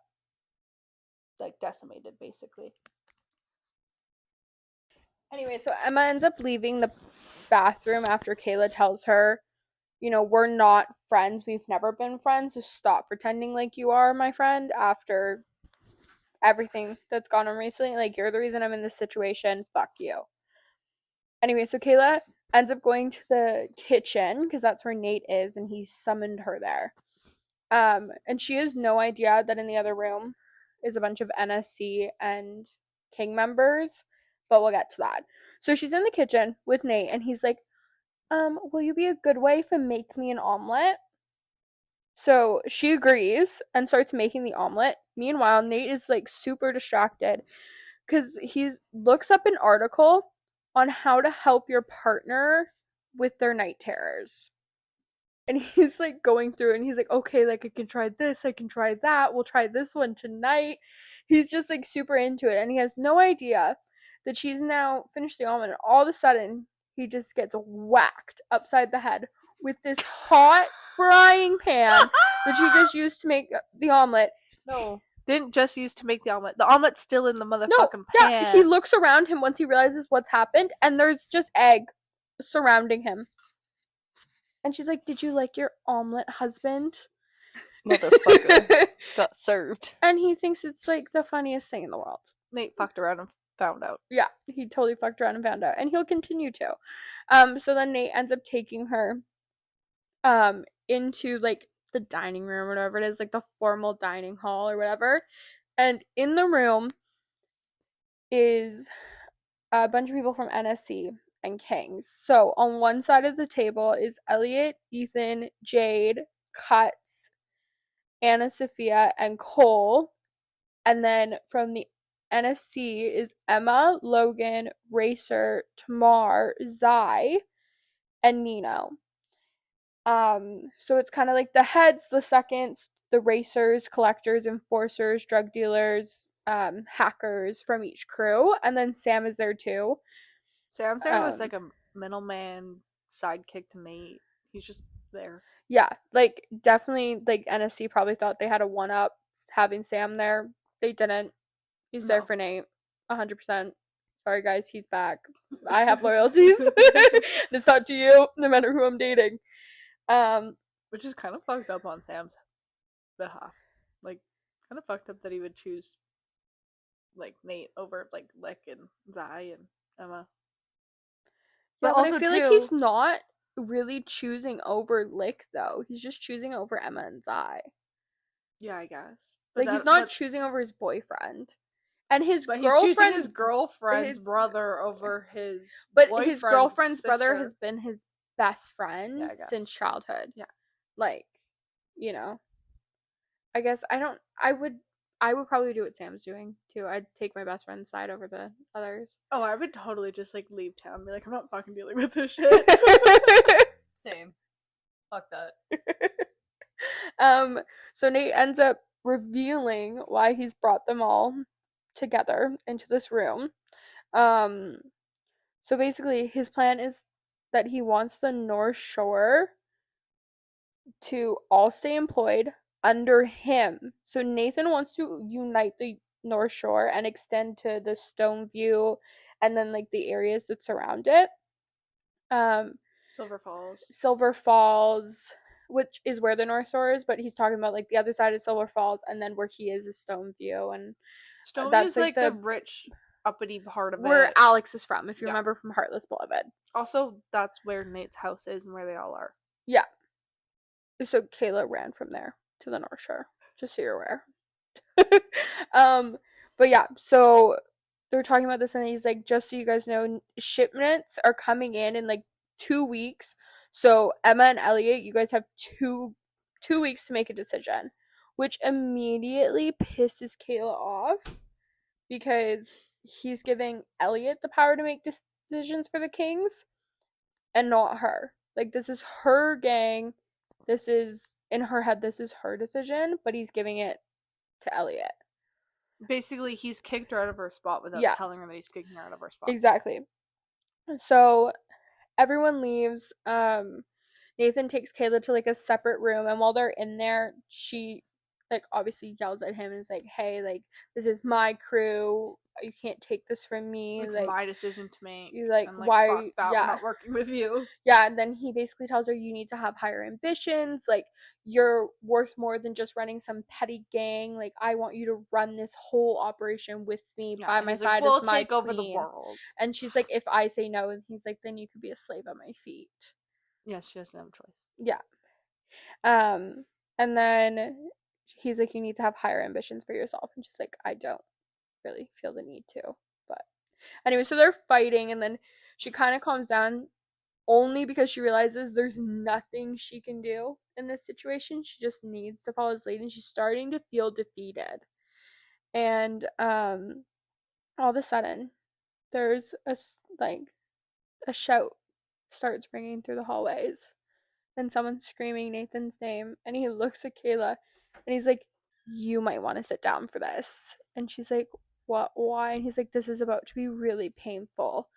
like, decimated, basically. Anyway, so Emma ends up leaving the bathroom after Kayla tells her, you know, we're not friends. We've never been friends. So stop pretending like you are my friend after everything that's gone on recently. Like, you're the reason I'm in this situation. Fuck you. Anyway, so Kayla ends up going to the kitchen because that's where Nate is, and he summoned her there. And she has no idea that in the other room is a bunch of NSC and King members, but we'll get to that. So she's in the kitchen with Nate, and he's like, will you be a good wife and make me an omelet? So she agrees and starts making the omelet. Meanwhile, Nate is like super distracted because he looks up an article on how to help your partner with their night terrors. And he's like going through and he's like, okay, like I can try this, I can try that, we'll try this one tonight. He's just like super into it, and he has no idea that she's now finished the omelet, and all of a sudden he just gets whacked upside the head with this hot frying pan that she just used to make the omelet. No. Didn't just use to make the omelet. The omelet's still in the motherfucking pan. Yeah, he looks around him once he realizes what's happened, and there's just egg surrounding him. And she's like, did you like your omelet, husband? Motherfucker got served. And he thinks it's like the funniest thing in the world. Nate fucked around and found out. Yeah, he totally fucked around and found out. And he'll continue to. So then Nate ends up taking her into like the dining room or whatever it is, like the formal dining hall or whatever. And in the room is a bunch of people from NSC and Kings. So on one side of the table is Elliot, Ethan, Jade, Cuts, Anna Sophia, and Cole. And then from the NSC is Emma, Logan, Racer, Tamar, Zai, and Nino. So it's kind of like the heads, the seconds, the racers, collectors, enforcers, drug dealers, hackers from each crew, and then Sam is there too. Sam was like a middleman sidekick to Nate. He's just there. Yeah, like definitely, like NSC probably thought they had a one-up having Sam there. They didn't. He's there for Nate, 100%. Sorry guys, he's back. I have loyalties. It's not to you, no matter who I'm dating. Which is kind of fucked up on Sam's behalf. Like, kind of fucked up that he would choose like Nate over like Lick and Zai and Emma. Yeah, but also I feel like he's not really choosing over Lick though. He's just choosing over Emma and Zai. Yeah, I guess. Like he's not choosing over his boyfriend. And his girlfriend, he's choosing his girlfriend's brother over his but his girlfriend's brother has been his best friend since childhood. Yeah. Like, you know. I guess I would probably do what Sam's doing too. I'd take my best friend's side over the others. Oh, I would totally just like leave town and be like, I'm not fucking dealing with this shit. Same. Fuck that. So Nate ends up revealing why he's brought them all together into this room. So basically his plan is that he wants the North Shore to all stay employed under him. So Nathan wants to unite the North Shore and extend to the Stoneview and then like the areas that surround it. Silver Falls, which is where the North Shore is, but he's talking about like the other side of Silver Falls, and then where he is Stoneview, and Stoneview is like the rich uppity part of where it. Alex is from, if you remember from Heartless Beloved. Also, that's where Nate's house is and where they all are. Yeah. So Kayla ran from there to the North Shore, just so you're aware. But yeah, so they're talking about this, and he's like, just so you guys know, shipments are coming in like 2 weeks. So Emma and Elliot, you guys have two weeks to make a decision, which immediately pisses Kayla off because he's giving Elliot the power to make decisions for the Kings and not her. Like, this is her gang. This is, in her head, this is her decision, but he's giving it to Elliot. Basically, he's kicked her out of her spot without Yeah. telling her that he's kicking her out of her spot. Exactly. So everyone leaves. Nathan takes Kayla to like a separate room, and while they're in there, she like obviously yells at him and is like, "Hey, like this is my crew. You can't take this from me. It's like my decision to make. He's like, I'm like, why? fuck that, Yeah, I'm not working with you. yeah." And then he basically tells her, "You need to have higher ambitions. Like you're worth more than just running some petty gang. Like I want you to run this whole operation with me by my He's side like, we'll as my take over the queen." world. And she's like, "If I say no," and he's like, "then you could be a slave at my feet." Yes, she doesn't have a choice. Yeah. And then he's like, "You need to have higher ambitions for yourself." And she's like, "I don't really feel the need to." But anyway, so they're fighting, and then she kind of calms down only because she realizes there's nothing she can do in this situation. She just needs to follow his lead, and she's starting to feel defeated. And all of a sudden, there's a shout starts ringing through the hallways, and someone's screaming Nathan's name, and he looks at Kayla and he's like, "You might want to sit down for this." And she's like, "What? Why?" And he's like, "This is about to be really painful."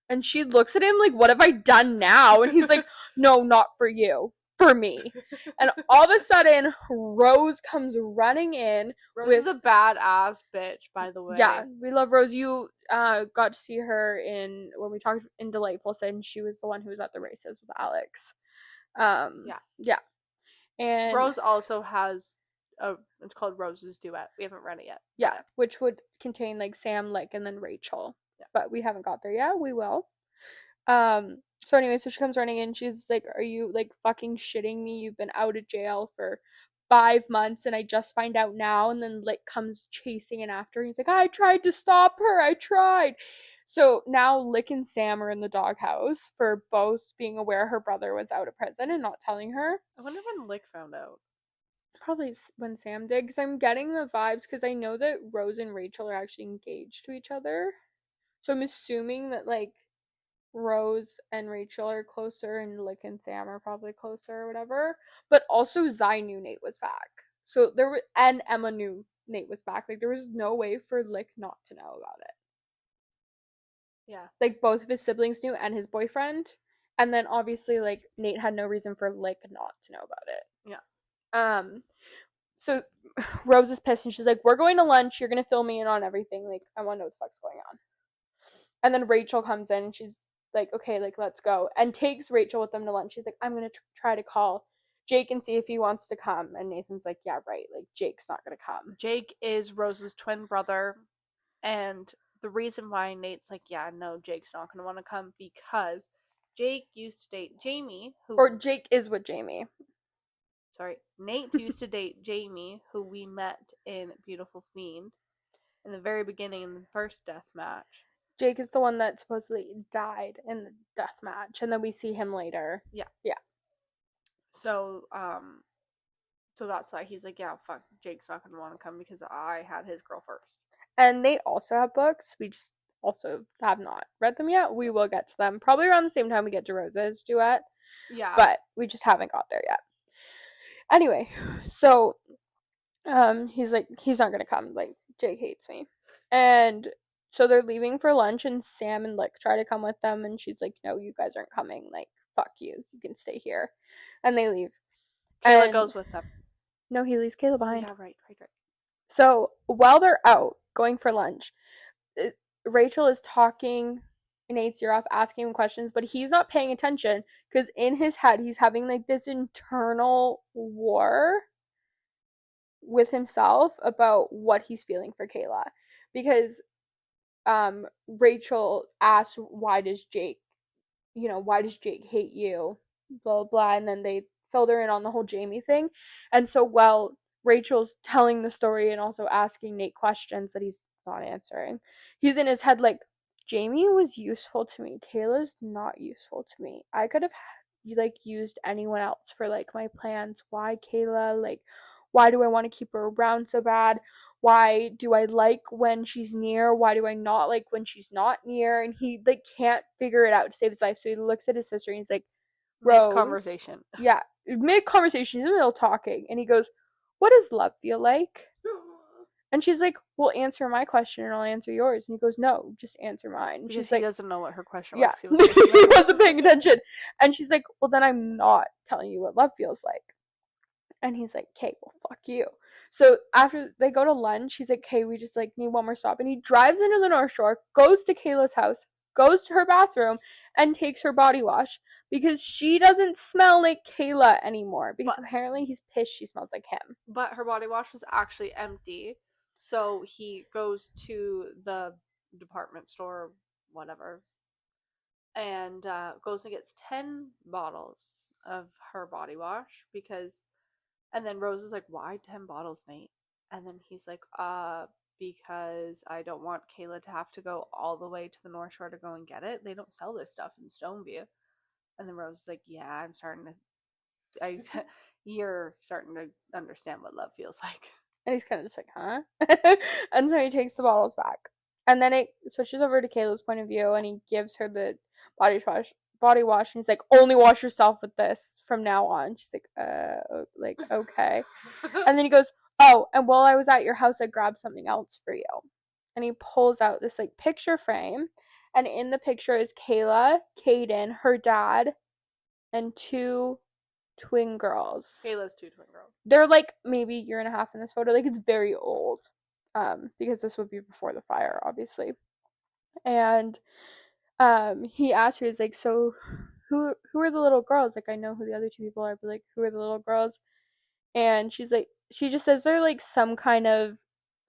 And she looks at him like, "What have I done now?" And he's like, "No, not for you, for me." And all of a sudden, Rose comes running in. Rose is a badass bitch, by the way. Yeah, we love Rose. You got to see her when we talked in Delightful Sin. She was the one who was at the races with Alex. Yeah. And Rose also has it's called Rose's Duet. We haven't read it yet. yeah, which would contain like Sam, Lick, and then Rachel. Yeah. But we haven't got there yet. We will. So anyway, so she comes running in. She's like, "Are you like fucking shitting me? You've been out of jail for 5 months, and I just find out now." And then Lick comes chasing in after. He's like, "I tried to stop her. I tried." So now Lick and Sam are in the doghouse for both being aware her brother was out of prison and not telling her. I wonder when Lick found out. Probably when Sam did, because I'm getting the vibes, because I know that Rose and Rachel are actually engaged to each other. So I'm assuming that, like, Rose and Rachel are closer, and Lick and Sam are probably closer or whatever. But also, Zai knew Nate was back. So and Emma knew Nate was back. Like, there was no way for Lick not to know about it. Yeah. Like, both of his siblings knew and his boyfriend. And then, obviously, like, Nate had no reason for Lick not to know about it. Yeah. So Rose is pissed and she's like, "We're going to lunch. You're going to fill me in on everything. Like, I want to know what the fuck's going on." And then Rachel comes in and she's like, "Okay, like, let's go." And takes Rachel with them to lunch. She's like, "I'm going to try to call Jake and see if he wants to come." And Nathan's like, "Yeah, right. Like, Jake's not going to come." Jake is Rose's twin brother, and the reason why Nate's like, "Yeah, no, Jake's not going to want to come," because Jake used to date Jamie, Or Jake is with Jamie. Sorry, Nate used to date Jamie, who we met in Beautiful Fiend in the very beginning in the first death match. Jake is the one that supposedly died in the death match, and then we see him later. Yeah. Yeah. So, so that's why he's like, "Yeah, fuck, Jake's not gonna want to come because I had his girl first." And they also have books. We just also have not read them yet. We will get to them probably around the same time we get to Rose's duet. Yeah. But we just haven't got there yet. Anyway, so he's like, he's not gonna come. Like, Jake hates me. And so they're leaving for lunch, and Sam and Lick try to come with them, and she's like, "No, you guys aren't coming. Like, fuck you. You can stay here." And they leave. Kayla goes with them. No, he leaves Kayla behind. Yeah, right. So while they're out going for lunch, Rachel is talking Nate's ear off, asking him questions, but he's not paying attention because in his head he's having like this internal war with himself about what he's feeling for Kayla. Because Rachel asked, why does Jake hate you? Blah blah, and then they filled her in on the whole Jamie thing. And so while Rachel's telling the story and also asking Nate questions that he's not answering, he's in his head like, Jamie was useful to me. Kayla's not useful to me. I could have like used anyone else for like my plans. Why Kayla? Like, Why do I want to keep her around so bad? Why do I like when she's near? Why do I not like when she's not near? And he like can't figure it out to save his life. So he looks at his sister and he's like, Rose. Conversation. Yeah, mid conversation, he's in the middle talking, and he goes, "What does love feel like?" And she's like, "Well, answer my question and I'll answer yours." And he goes, "No, just answer mine." And Because she's he like, doesn't know what her question "Yeah, was. 'Cause he he wasn't paying attention." And she's like, "Well, then I'm not telling you what love feels like." And he's like, "Okay, well, fuck you." So after they go to lunch, he's like, "Okay, we just like need one more stop." And he drives into the North Shore, goes to Kayla's house, goes to her bathroom, and takes her body wash because she doesn't smell like Kayla anymore. Because apparently he's pissed she smells like him. But her body wash was actually empty. So he goes to the department store, whatever, and goes and gets 10 bottles of her body wash because, and then Rose is like, "Why 10 bottles, Nate?" And then he's like, because I don't want Kayla to have to go all the way to the North Shore to go and get it. They don't sell this stuff in Stoneview. And then Rose is like, "Yeah, I'm starting to, you're starting to understand what love feels like." And he's kind of just like, "Huh?" And so he takes the bottles back. And then it switches over to Kayla's point of view, and he gives her the body wash, and he's like, "Only wash yourself with this from now on." She's like, okay. And then he goes, "Oh, and while I was at your house, I grabbed something else for you." And he pulls out this like picture frame, and in the picture is Kayla, Kaden, her dad, and 2 twin girls. Kayla's 2 twin girls. They're like maybe a year and a half in this photo. Like it's very old. Because this would be before the fire, obviously. And he asked her, he's like, "So who are the little girls?" Like, I know who the other 2 people are, but like, who are the little girls? And she's like, she just says they're like some kind of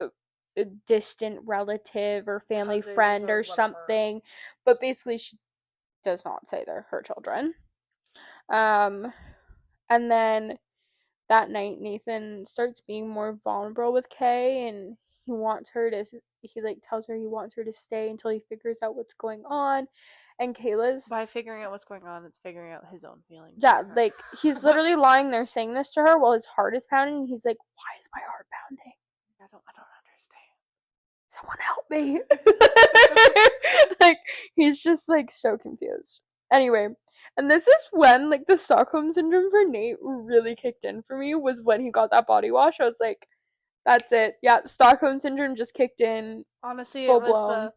a distant relative or family Cousins friend or or whatever. something. But basically she does not say they're her children. And then that night Nathan starts being more vulnerable with Kay, and he like tells her he wants her to stay until he figures out what's going on. And Kayla's By figuring out what's going on, it's figuring out his own feelings. yeah, for her. like he's literally lying there saying this to her while his heart is pounding, and he's like, "Why is my heart pounding? I don't understand. Someone help me." Like he's just like so confused. Anyway, and this is when like the Stockholm syndrome for Nate really kicked in for me, was when he got that body wash. I was like, that's it. Yeah, Stockholm syndrome just kicked in. Honestly, Full it was blown. the,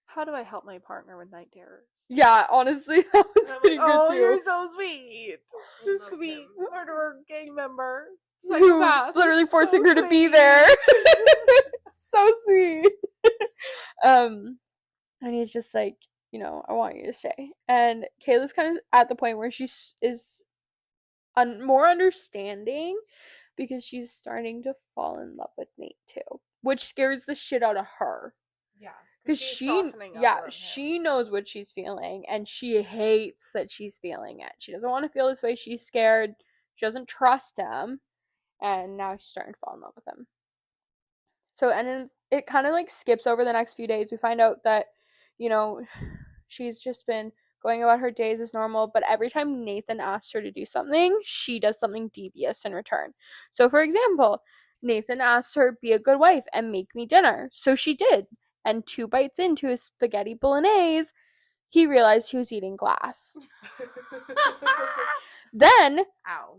how do I help my partner with night terrors? Yeah, honestly, that was And I'm pretty like, good "Oh, too. you're so sweet. I You love sweet him. murderer gang member. Who's Psychopath. literally You're forcing so her to be sweet." there. So sweet. And he's just like, "I want you to stay." And Kayla's kind of at the point where she is more understanding, because she's starting to fall in love with Nate too, which scares the shit out of her. Yeah. Because she's she softening up around him. she knows what she's feeling, and she hates that she's feeling it. She doesn't want to feel this way. She's scared. She doesn't trust him, and now she's starting to fall in love with him. So, and then it kind of like skips over the next few days. We find out that, she's just been going about her days as normal, but every time Nathan asks her to do something, she does something devious in return. So, for example, Nathan asked her, "Be a good wife and make me dinner." So she did. And 2 bites into his spaghetti bolognese, he realized he was eating glass. Then, Ow.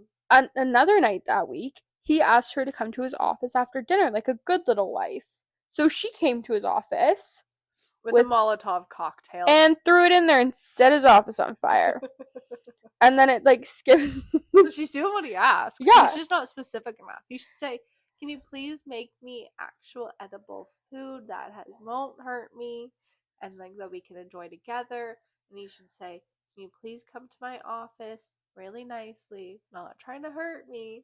another night that week, he asked her to come to his office after dinner like a good little wife. So she came to his office With a Molotov cocktail. and threw it in there and set his office on fire. And then it like skips. So she's doing what he asked. Yeah. He's just not specific enough. You should say, "Can you please make me actual edible food that won't hurt me, and like that we can enjoy together?" And you should say, "Can you please come to my office really nicely, not trying to hurt me?"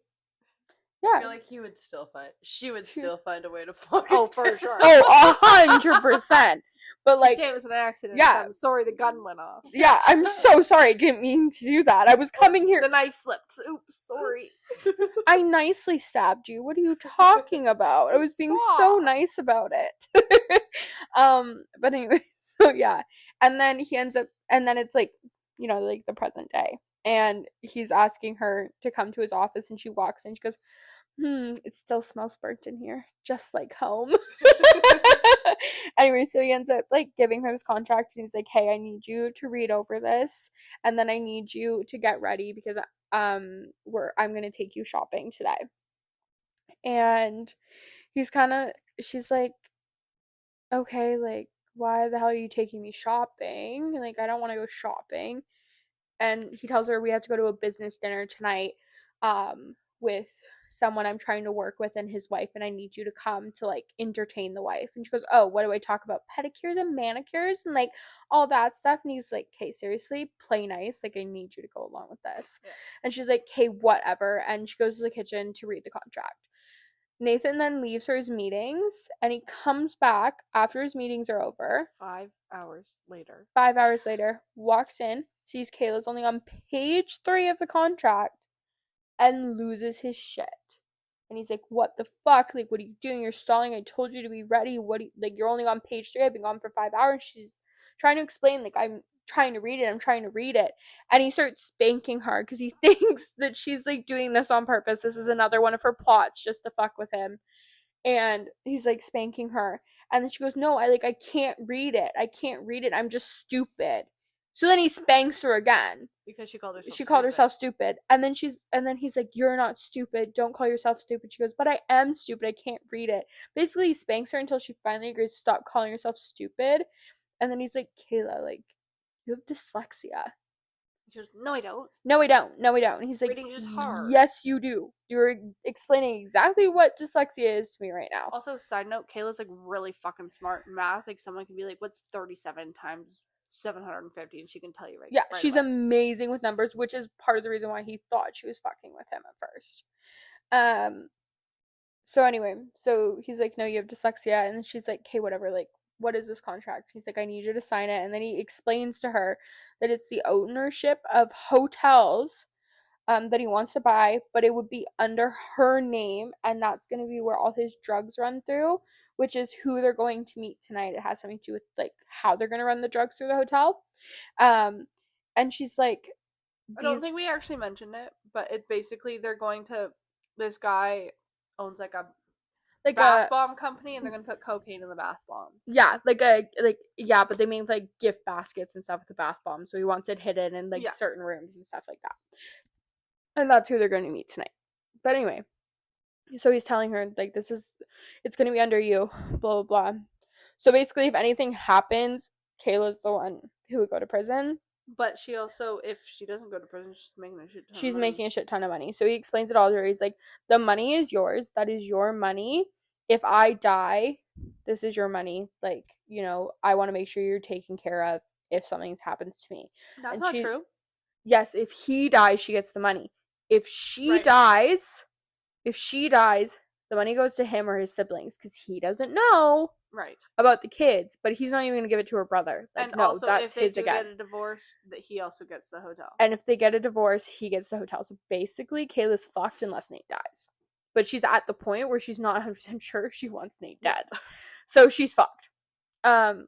I Yeah. feel like she would still find a way to fuck Oh, it. for sure. Oh, 100%. But like, Say it was an accident. yeah. I'm sorry the gun went off. yeah, I'm so sorry. I didn't mean to do that. I was coming here. The knife slipped. Oops, sorry. I nicely stabbed you. What are you talking about? I was being so nice about it. But anyway, so yeah. And then he ends up, and then it's like, the present day. And he's asking her to come to his office, and she walks in. She goes, It still smells burnt in here, just like home. Anyway, so he ends up like giving her this contract, and he's like, hey, I need you to read over this, and then I need you to get ready because I'm gonna take you shopping today. And she's like, okay, like, why the hell are you taking me shopping? Like, I don't want to go shopping. And he tells her we have to go to a business dinner tonight with someone I'm trying to work with and his wife, and I need you to come to like entertain the wife. And she goes, oh, what do I talk about? Pedicures and manicures and like all that stuff. And he's like, okay, seriously, play nice, like I need you to go along with this. Yeah. And she's like, okay, whatever. And she goes to the kitchen to read the contract. Nathan then leaves for his meetings, and he comes back after his meetings are over. 5 hours later. 5 hours later, walks in, sees Kayla's only on page 3 of the contract, and loses his shit. And he's like, what the fuck? Like, what are you doing? You're stalling. I told you to be ready. Like, you're only on page 3. I've been gone for 5 hours. She's trying to explain, like, I'm trying to read it. And he starts spanking her because he thinks that she's, like, doing this on purpose. This is another one of her plots just to fuck with him. And he's, like, spanking her. And then she goes, no, I can't read it. I'm just stupid. So then he spanks her again. Because she called herself stupid. And then he's like, you're not stupid. Don't call yourself stupid. She goes, but I am stupid. I can't read it. Basically, he spanks her until she finally agrees to stop calling herself stupid. And then he's like, Kayla, like, you have dyslexia. She goes, no, I don't. No, I don't. And he's like, reading is just hard. Yes, you do. You're explaining exactly what dyslexia is to me right now. Also, side note, Kayla's like really fucking smart in math. Like, someone can be like, what's 37 times 750? And she can tell you right. Yeah, right she's away. amazing with numbers, which is part of the reason why he thought she was fucking with him at first. So anyway, so he's like, no, you have dyslexia. And then she's like, okay, whatever, like, what is this contract? He's like, I need you to sign it. And then he explains to her that it's the ownership of hotels that he wants to buy, but it would be under her name, and that's going to be where all his drugs run through, which is who they're going to meet tonight. It has something to do with like how they're going to run the drugs through the hotel. And she's like, I don't think we actually mentioned it, but it's basically this guy owns like a bath bomb company, and they're gonna put cocaine in the bath bomb. Yeah, but they make like gift baskets and stuff with the bath bomb, so he wants it hidden in like certain rooms and stuff like that. And that's who they're going to meet tonight. But anyway, so he's telling her like, it's going to be under you, blah blah blah. So basically, if anything happens, Kayla's the one who would go to prison. But she also, if she doesn't go to prison, she's making a shit ton of money. So he explains it all to her. He's like, the money is yours. That is your money. If I die, this is your money. Like, you know, I want to make sure you're taken care of if something happens to me. That's not true. Yes, if he dies, she gets the money. If she dies, the money goes to him or his siblings because he doesn't know about the kids, but he's not even going to give it to her brother. Like, and no, also, that's if his they again. get a divorce, that he also gets the hotel. And if they get a divorce, he gets the hotel. So basically, Kayla's fucked unless Nate dies. But she's at the point where she's not 100% sure she wants Nate dead. So she's fucked. And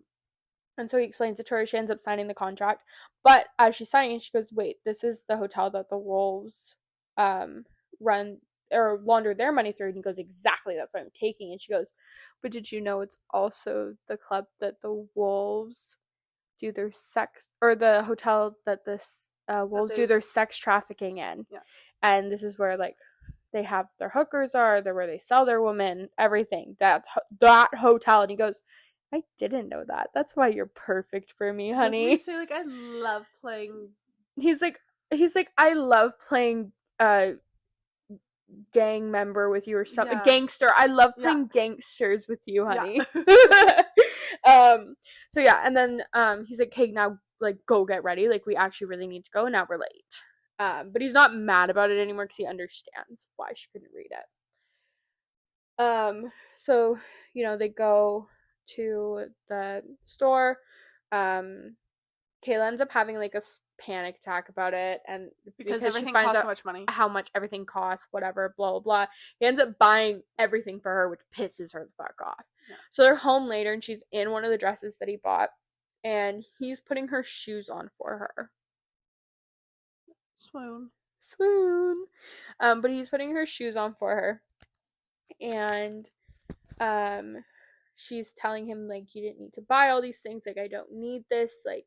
so he explains it to her. She ends up signing the contract. But as she's signing, she goes, wait, this is the hotel that the Wolves run or launder their money through. And he goes, exactly, that's what I'm taking. And she goes, but did you know it's also the club that the Wolves do their sex, or the hotel that the Wolves do their sex trafficking in. Yeah. And this is where like they have their hookers are, they're where they sell their women, everything. That hotel. And he goes, I didn't know that. That's why you're perfect for me, honey. Doesn't he say like, I love playing? He's like, I love playing gang member with you or something. Yeah. Gangster. I love playing gangsters with you, honey. Yeah. So yeah, and then he's like, hey, now like go get ready. Like we actually really need to go. Now we're late. But he's not mad about it anymore because he understands why she couldn't read it. So, you know, they go to the store. Kayla ends up having like a panic attack about it, and because everything costs so much money, how much everything costs, whatever, blah blah blah. He ends up buying everything for her, which pisses her the fuck off. Yeah. So they're home later, and she's in one of the dresses that he bought, and he's putting her shoes on for her. Swoon. But he's putting her shoes on for her, And she's telling him, like, you didn't need to buy all these things, like, I don't need this, like,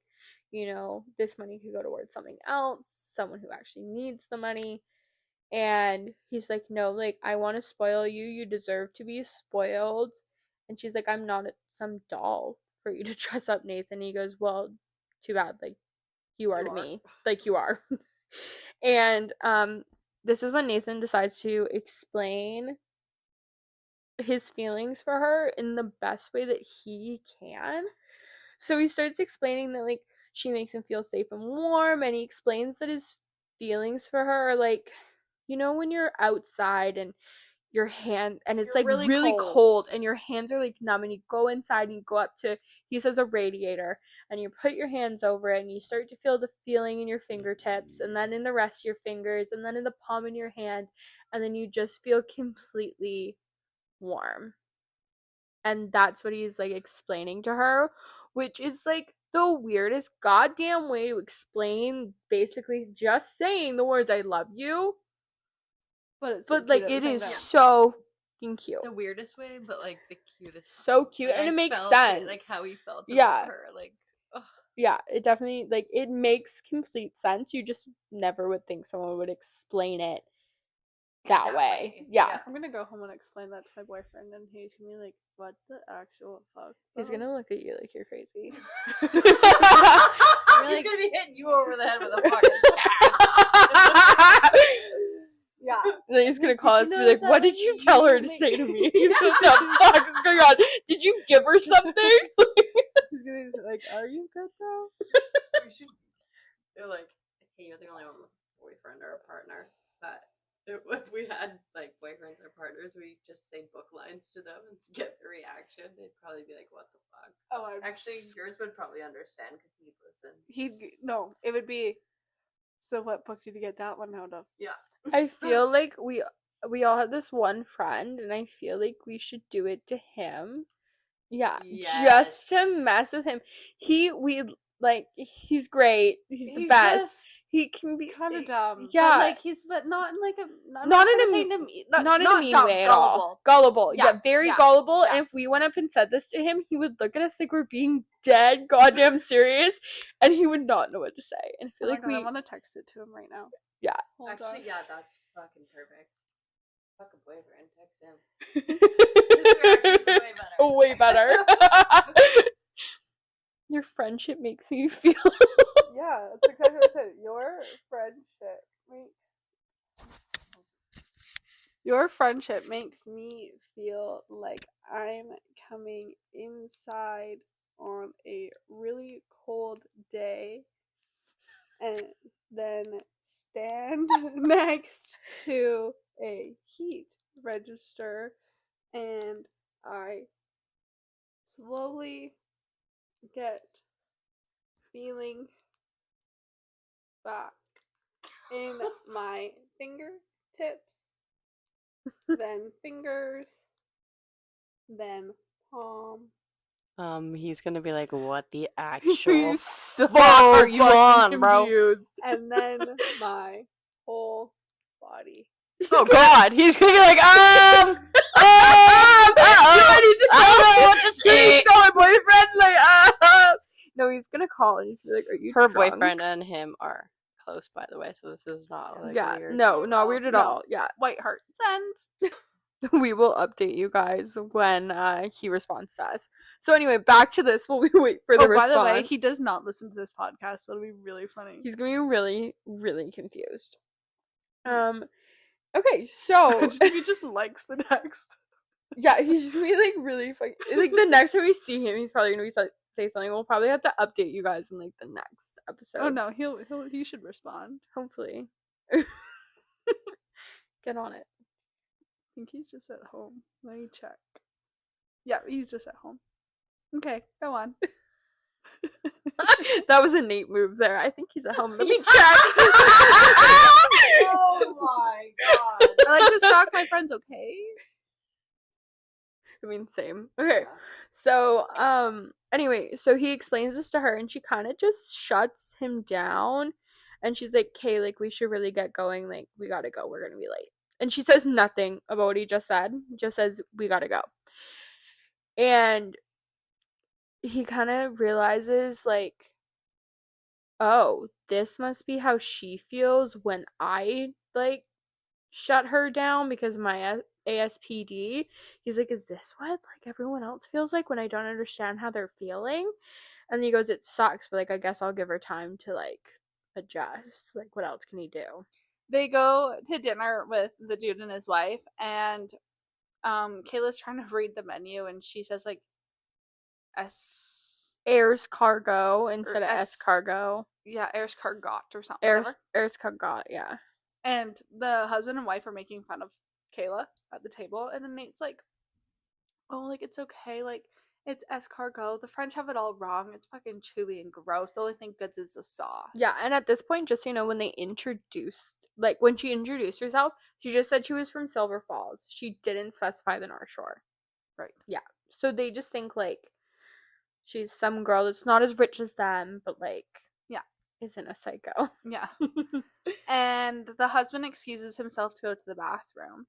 you know, this money could go towards something else, someone who actually needs the money. And he's like, no, like, I want to spoil you, you deserve to be spoiled. And she's like, I'm not some doll for you to dress up, Nathan. And he goes, well, too bad, like, you are to me, like, you are. And this is when Nathan decides to explain his feelings for her in the best way that he can. So he starts explaining that, like, she makes him feel safe and warm, and he explains that his feelings for her are like, you know, when you're outside and your hand and it's like really cold and your hands are like numb, and you go inside and you go up to, he says, a radiator, and you put your hands over it and you start to feel the feeling in your fingertips, and then in the rest of your fingers, and then in the palm of your hand, and then you just feel completely warm. And that's what he's like explaining to her, which is like the weirdest goddamn way to explain basically just saying the words I love you. But it's so But like cute at it the same is time. so fucking cute. The weirdest way, but like the cutest. So cute, Like, and I it makes felt sense. like how he felt about Yeah. her. Like, ugh. Yeah, it definitely, like, it makes complete sense. You just never would think someone would explain it that way. Yeah. I'm gonna go home and explain that to my boyfriend, and he's gonna be like, "What the actual fuck?" He's bro?" gonna look at you like you're crazy. He's gonna be hitting you over the head with a fucking cat. Yeah. And then he's gonna Did call you us and know be like, that, what did like, you you tell her to make- say to me? What the fuck is going on? Did you give her something? He's gonna be like, "Are you good, bro?" We should. They're like, hey, you're the only one with a boyfriend or a partner. But if we had like boyfriends or partners, we just say book lines to them and get the reaction. They'd probably be like, what the fuck? Oh, Actually, yours would probably understand because he'd listen. no, it would be. So, what book did you get that one out of? Yeah. I feel like we all have this one friend, and I feel like we should do it to him. Yeah, just to mess with him. He's great. He's the best. Just He can be kind of dumb. Yeah. But not in like a Not in a mean not in a mean dumb, way at gullible. all. Gullible. Yeah, very yeah, gullible. yeah. And if we went up and said this to him, he would look at us like we're being dead goddamn serious, and he would not know what to say. And I feel like I want to text it to him right now. Yeah. Hold Actually, on. yeah, that's fucking perfect. Fuck a boyfriend, text him. His reaction's way better. Way better. Your friendship makes me feel. Yeah, that's exactly what I said. Your friendship makes me feel like I'm coming inside on a really cold day and then stand next to a heat register, and I slowly get feeling back in my fingertips, then fingers, then palm. He's gonna be like, what the actual He's so fuck are you on, bro? confused. And then my whole body. Oh god, he's gonna be like, I need to I don't know what to say. He's my boyfriend, like, No, he's gonna call and he's gonna be like, are you Her drunk? boyfriend and him are close, by the way, so this is not like Yeah, weird. no, not weird at No. all. Yeah, White heart. Send. we will update you guys when he responds to us. So anyway, back to this while we wait for the response. By the way, he does not listen to this podcast, so it'll be really funny. He's gonna be really, really confused. Okay, so He just likes the text. yeah, he's just gonna be like really funny. Like the next time we see him, he's probably gonna be say something. We'll probably have to update you guys in like the next episode. Oh no, he should respond. Hopefully. Get on it. I think he's just at home. Let me check. Yeah, he's just at home. Okay, go on. That was a Nate move there. I think he's at home. Let me check. Oh my god. I like to stalk my friends, okay? I mean, same. Okay. So, anyway, so he explains this to her, and she kind of just shuts him down, and she's like, "Okay, like, we should really get going. Like, we gotta go. We're gonna be late." And she says nothing about what he just said. Just says, we gotta go. And he kind of realizes, like, oh, this must be how she feels when I, like, shut her down because of my ASPD. He's like, is this what, like, everyone else feels like when I don't understand how they're feeling? And he goes, it sucks, but, like, I guess I'll give her time to, like, adjust. Like, what else can he do? They go to dinner with the dude and his wife, and Kayla's trying to read the menu, and she says, like, Airs cargo instead of S- escargot. Yeah, Airs Cargot or something. Airs Cargot, yeah. And the husband and wife are making fun of Kayla at the table, and then Nate's like, oh, like, it's okay, like, it's escargot. The French have it all wrong. It's fucking chewy and gross. The only thing good is the sauce. Yeah, and at this point, just so you know, when she introduced herself, she just said she was from Silver Falls. She didn't specify the North Shore. Right. Yeah. So they just think, like, she's some girl that's not as rich as them, but, like, yeah, isn't a psycho. Yeah. And the husband excuses himself to go to the bathroom.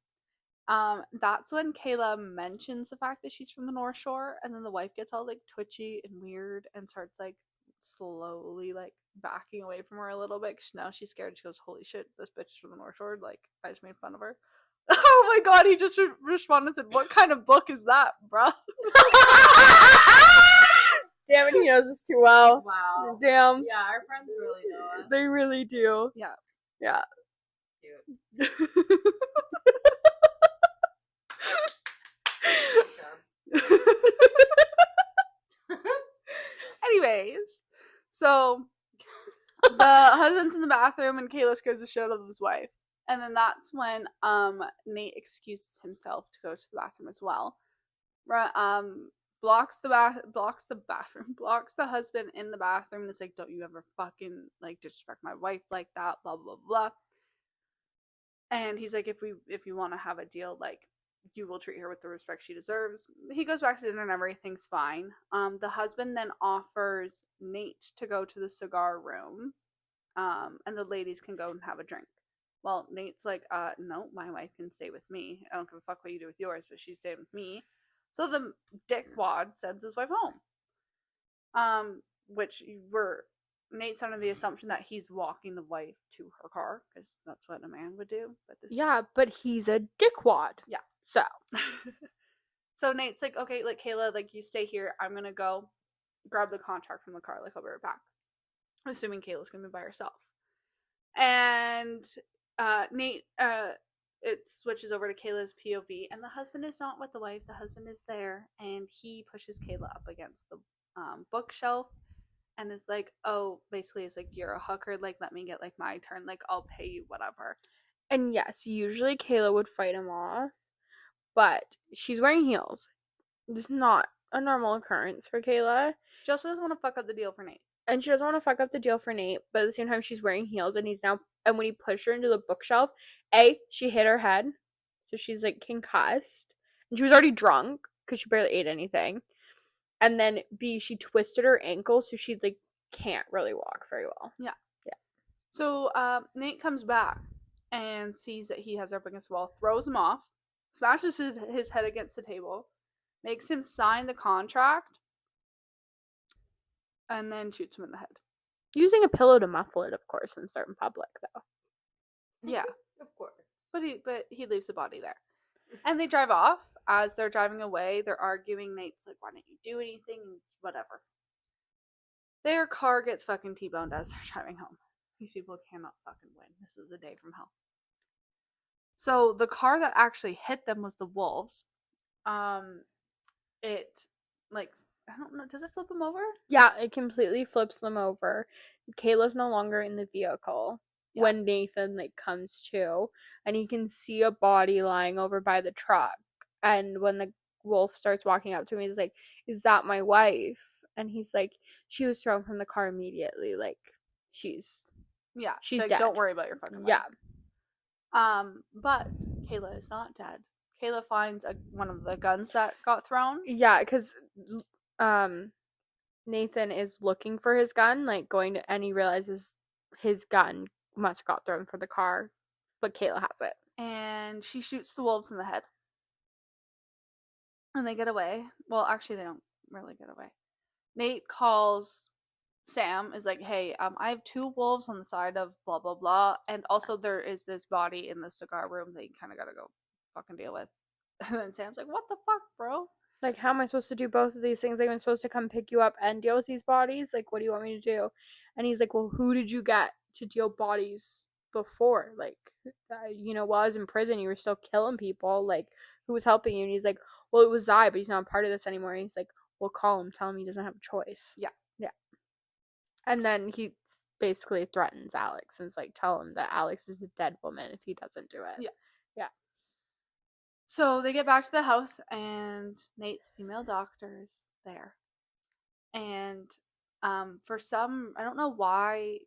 That's when Kayla mentions the fact that she's from the North Shore, and then the wife gets all, like, twitchy and weird and starts, like, slowly, like, backing away from her a little bit, because now she's scared. She goes, holy shit, this bitch is from the North Shore, like, I just made fun of her. Oh my god, he just responded and said, what kind of book is that, bruh? Damn it, he knows us too well. Wow. Damn. Yeah, our friends really know us. They really do. Yeah. Yeah. Cute. Anyways, so the husband's in the bathroom and Kayla scares the shit out of his wife. And then that's when Nate excuses himself to go to the bathroom as well. Blocks the husband in the bathroom and is like, don't you ever fucking, like, disrespect my wife like that, blah blah blah. And he's like, if you want to have a deal, like, you will treat her with the respect she deserves. He goes back to dinner and everything's fine. The husband then offers Nate to go to the cigar room, and the ladies can go and have a drink. Well, Nate's like, no, my wife can stay with me. I don't give a fuck what you do with yours, but she's staying with me. So the dickwad sends his wife home. Which Nate's under the assumption that he's walking the wife to her car, because that's what a man would do. But he's a dickwad. Yeah. So. So Nate's like, okay, like, Kayla, like, you stay here. I'm gonna go grab the contract from the car. Like, I'll be right back. Assuming Kayla's gonna be by herself. And Nate, it switches over to Kayla's POV, and the husband is not with the wife. The husband is there, and he pushes Kayla up against the bookshelf, and is like, oh, basically, it's like, you're a hooker. Like, let me get, like, my turn. Like, I'll pay you whatever. And yes, usually Kayla would fight him off, but she's wearing heels. This is not a normal occurrence for Kayla. She also doesn't want to fuck up the deal for Nate. And she doesn't want to fuck up the deal for Nate, but at the same time, she's wearing heels, and and when he pushed her into the bookshelf, A, she hit her head, so she's, like, concussed, and she was already drunk, because she barely ate anything, and then B, she twisted her ankle, so she, like, can't really walk very well. Yeah. So, Nate comes back, and sees that he has her up against the wall, throws him off, smashes his head against the table, makes him sign the contract, and then shoots him in the head. Using a pillow to muffle it, of course, since they're in public, though. Yeah. Of course. But he leaves the body there. And they drive off. As they're driving away, they're arguing. Nate's like, why didn't you do anything? Whatever. Their car gets fucking T-boned as they're driving home. These people cannot fucking win. This is a day from hell. So the car that actually hit them was the Wolves. It, like, I don't know, does it flip them over? Yeah, it completely flips them over. Kayla's no longer in the vehicle when Nathan, like, comes to, and he can see a body lying over by the truck. And when the wolf starts walking up to him, he's like, is that my wife? And he's like, she was thrown from the car immediately. Like, she's like, dead. Don't worry about your fucking wife. Yeah. But Kayla is not dead. Kayla finds one of the guns that got thrown. Yeah, because Nathan is looking for his gun, like, going to, and he realizes his gun must have got thrown from the car, but Kayla has it. and she shoots the wolves in the head. And they get away. Well, actually, they don't really get away. Nate calls Sam, is like, hey, I have 2 wolves on the side of blah, blah, blah. And also there is this body in the cigar room that you kind of got to go fucking deal with. And then Sam's like, what the fuck, bro? Like, how am I supposed to do both of these things? Like, I'm supposed to come pick you up and deal with these bodies? Like, what do you want me to do? And he's like, well, who did you get to deal bodies before? Like, while I was in prison, you were still killing people. Like, who was helping you? And he's like, well, it was I, but he's not a part of this anymore. And he's like, well, call him. Tell him he doesn't have a choice. Yeah. Yeah. And then he basically threatens Alex and is like, tell him that Alex is a dead woman if he doesn't do it. Yeah. Yeah. So they get back to the house, and Nate's female doctor's there. And for some, I don't know why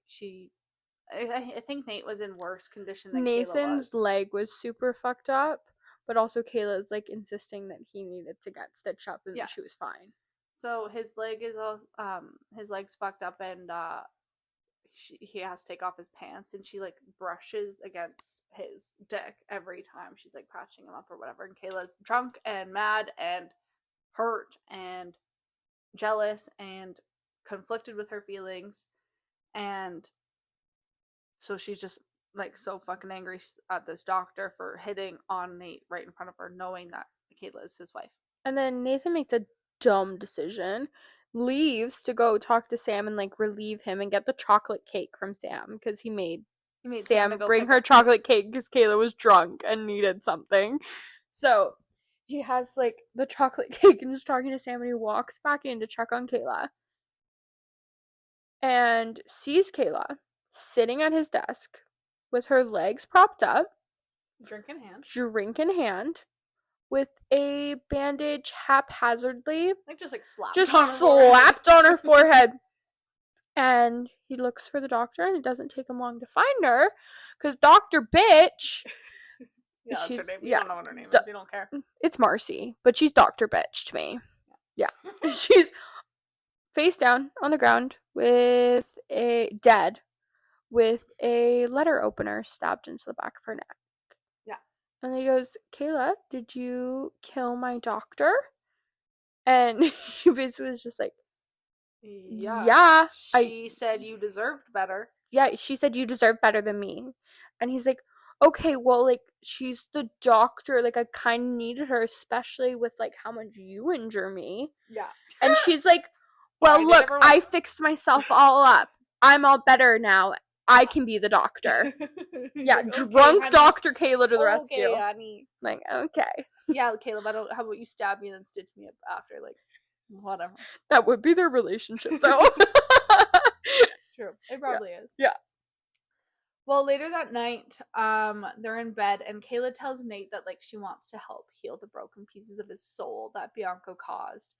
I think Nate was in worse condition than Kayla Nathan's was. leg was super fucked up, but also Kayla's like insisting that he needed to get stitched up and that she was fine. So his leg is all his leg's fucked up, and he has to take off his pants, and she like brushes against his dick every time she's like patching him up or whatever. And Kayla's drunk and mad and hurt and jealous and conflicted with her feelings, and so she's just like so fucking angry at this doctor for hitting on Nate right in front of her, knowing that Kayla is his wife. And then Nathan makes a dumb decision, leaves to go talk to Sam and like relieve him and get the chocolate cake from Sam because he made Sam bring her chocolate cake because Kayla was drunk and needed something. So he has like the chocolate cake and is talking to Sam, and he walks back in to check on Kayla and sees Kayla sitting at his desk with her legs propped up, drink in hand, with a bandage haphazardly like just slapped on her forehead. And he looks for the doctor, and it doesn't take him long to find her because Dr. Bitch, yeah, that's her name. You yeah, don't know what her name is. You don't care. It's Marcy, but she's Dr. Bitch to me. Yeah. She's face down on the ground with a letter opener stabbed into the back of her neck. Yeah. And he goes, Kayla, did you kill my doctor? And she basically is just like, yeah. She said you deserved better. Yeah, she said you deserve better than me. And he's like, okay, well, like, she's the doctor. Like, I kind of needed her, especially with, like, how much you injure me. Yeah. And she's like, well, look, I fixed myself all up. I'm all better now. I can be the doctor. Yeah, like, drunk honey. Dr. Kayla to the rescue. Honey. Like, okay. Yeah, Caleb, how about you stab me and then stitch me up after? Like, whatever. That would be their relationship, though. True. It probably is. Yeah. Well, later that night, they're in bed, and Kayla tells Nate that, like, she wants to help heal the broken pieces of his soul that Bianco caused.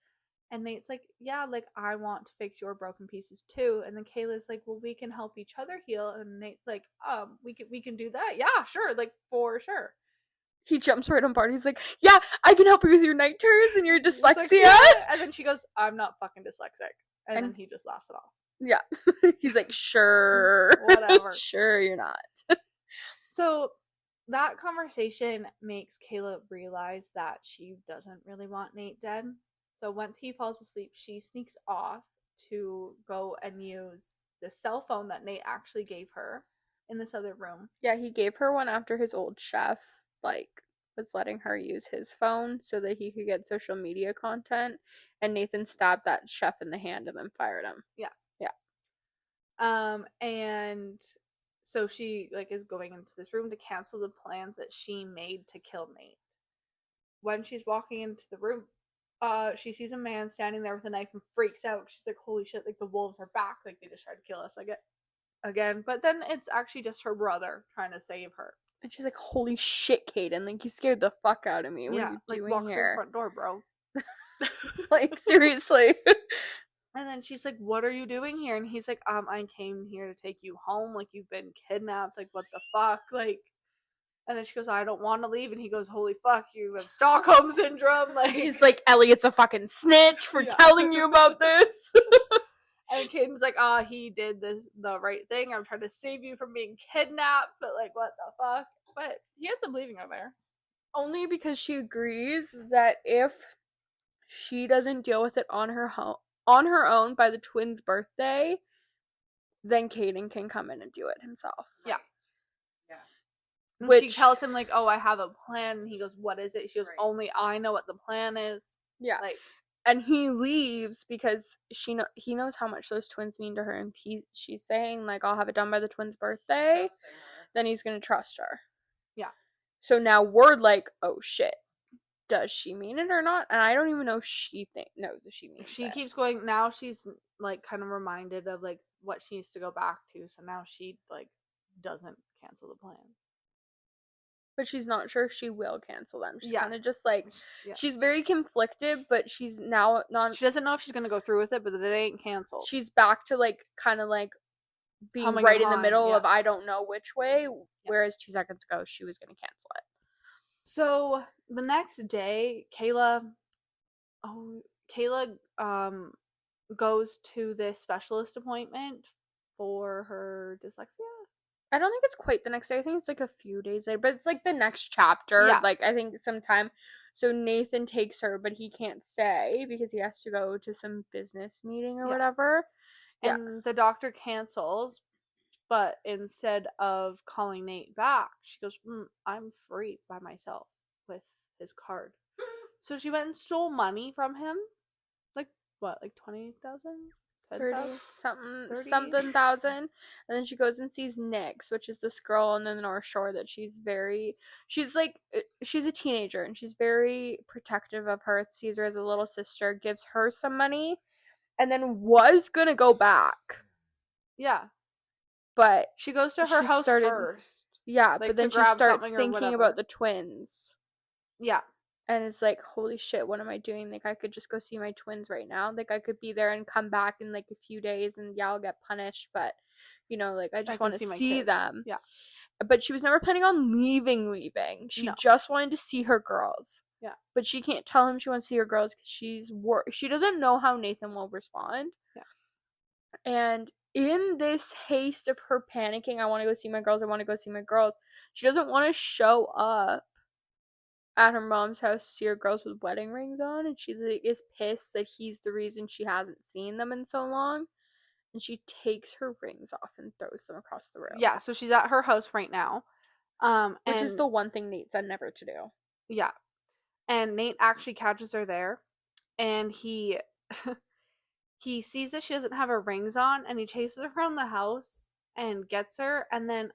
And Nate's like, yeah, like, I want to fix your broken pieces too. And then Kayla's like, well, we can help each other heal. And Nate's like, we can do that. Yeah, sure. Like, for sure. He jumps right on board. He's like, yeah, I can help you with your night terrors and your dyslexia. And then she goes, I'm not fucking dyslexic. And then he just laughs it off. Yeah. He's like, sure. Whatever. Sure, you're not. So that conversation makes Kayla realize that she doesn't really want Nate dead. So once he falls asleep, she sneaks off to go and use the cell phone that Nate actually gave her in this other room. Yeah, he gave her one after his old chef, like, was letting her use his phone so that he could get social media content. And Nathan stabbed that chef in the hand and then fired him. Yeah. Yeah. And so she, like, is going into this room to cancel the plans that she made to kill Nate. When she's walking into the room, she sees a man standing there with a knife and freaks out. She's like, holy shit, like, the wolves are back. Like, they just tried to kill us again. But then it's actually just her brother trying to save her. And she's like, holy shit, Kaden. Like, you scared the fuck out of me. What are you doing walk here? through the front door, bro. Like, seriously. And then she's like, what are you doing here? And he's like, I came here to take you home. Like, you've been kidnapped. Like, what the fuck? Like, and then she goes, I don't want to leave. And he goes, holy fuck, you have Stockholm Syndrome. Like, he's like, Elliot's a fucking snitch for telling you about this. And Caden's like, he did the right thing. I'm trying to save you from being kidnapped. But, like, what the fuck? but he ends up leaving her there. Only because she agrees that if she doesn't deal with it on her own by the twins' birthday, then Caden can come in and do it himself. Yeah. Yeah. And she Which- tells him, like, oh, I have a plan. And he goes, what is it? She goes, Right. only I know what the plan is. Yeah. Like, And he leaves because he knows how much those twins mean to her, and she's saying, like, I'll have it done by the twins' birthday. Trusting her. Then he's gonna trust her. Yeah. So now we're like, oh shit, does she mean it or not? And I don't even know if she knows if she means she it. keeps going. Now she's, like, kind of reminded of, like, what she needs to go back to. So now she, like, doesn't cancel the plans. But she's not sure if she will cancel them. She's Yeah. kind of just like, Yeah. she's very conflicted, but she's now not. She doesn't know if she's going to go through with it, but it ain't canceled. She's back to, like, kind of like being Humming right and in the hawing, middle yeah. of I don't know which way, whereas 2 seconds ago she was going to cancel it. So the next day, Kayla goes to this specialist appointment for her dyslexia. I don't think it's quite the next day. I think it's like a few days later, but it's like the next chapter. Yeah. Like, I think sometime. So Nathan takes her, but he can't stay because he has to go to some business meeting or Yeah. whatever. Yeah. And the doctor cancels, but instead of calling Nate back, she goes, I'm free by myself with his card. So she went and stole money from him. Like, what, like 20,000? 30 30? something thousand, and then she goes and sees Nyx, which is this girl on the North Shore that she's a teenager and she's very protective of her, sees her as a little sister, gives her some money, and then was gonna go back, Yeah. but She goes to her she house started- first. yeah, Like, but then to she grab starts something or thinking whatever. about the twins. Yeah. And it's like, holy shit, what am I doing? Like, I could just go see my twins right now. Like, I could be there and come back in, like, a few days and, yeah, I'll get punished. But, you know, like, I just want to my see kids. them. Yeah. But she was never planning on leaving. She No. just wanted to see her girls. Yeah. But she can't tell him she wants to see her girls because she doesn't know how Nathan will respond. Yeah. And in this haste of her panicking, I want to go see my girls, she doesn't want to show up at her mom's house to see her girls with wedding rings on, and she is pissed that he's the reason she hasn't seen them in so long, and she takes her rings off and throws them across the room. Yeah, so she's at her house right now. Which is the one thing Nate said never to do. Yeah. And Nate actually catches her there, and he he sees that she doesn't have her rings on, and he chases her around the house and gets her, and then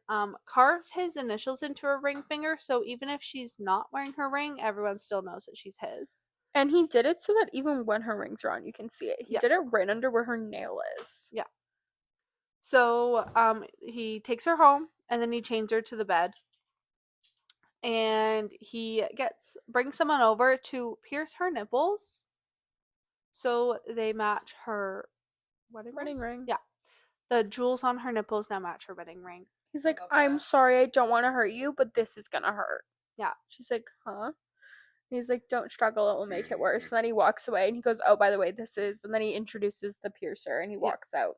carves his initials into her ring finger, so even if she's not wearing her ring, everyone still knows that she's his. And he did it so that even when her rings are on, you can see it. He Yeah. did it right under where her nail is. Yeah. So he takes her home, and then he chains her to the bed, and he brings someone over to pierce her nipples so they match her Wedding ring. Yeah. The jewels on her nipples now match her wedding ring. He's like, Love I'm that. sorry, I don't want to hurt you, but this is gonna hurt. Yeah. She's like, huh? And he's like, don't struggle, it will make it worse. And then he walks away and he goes, oh, by the way, this is, and then he introduces the piercer and he walks out.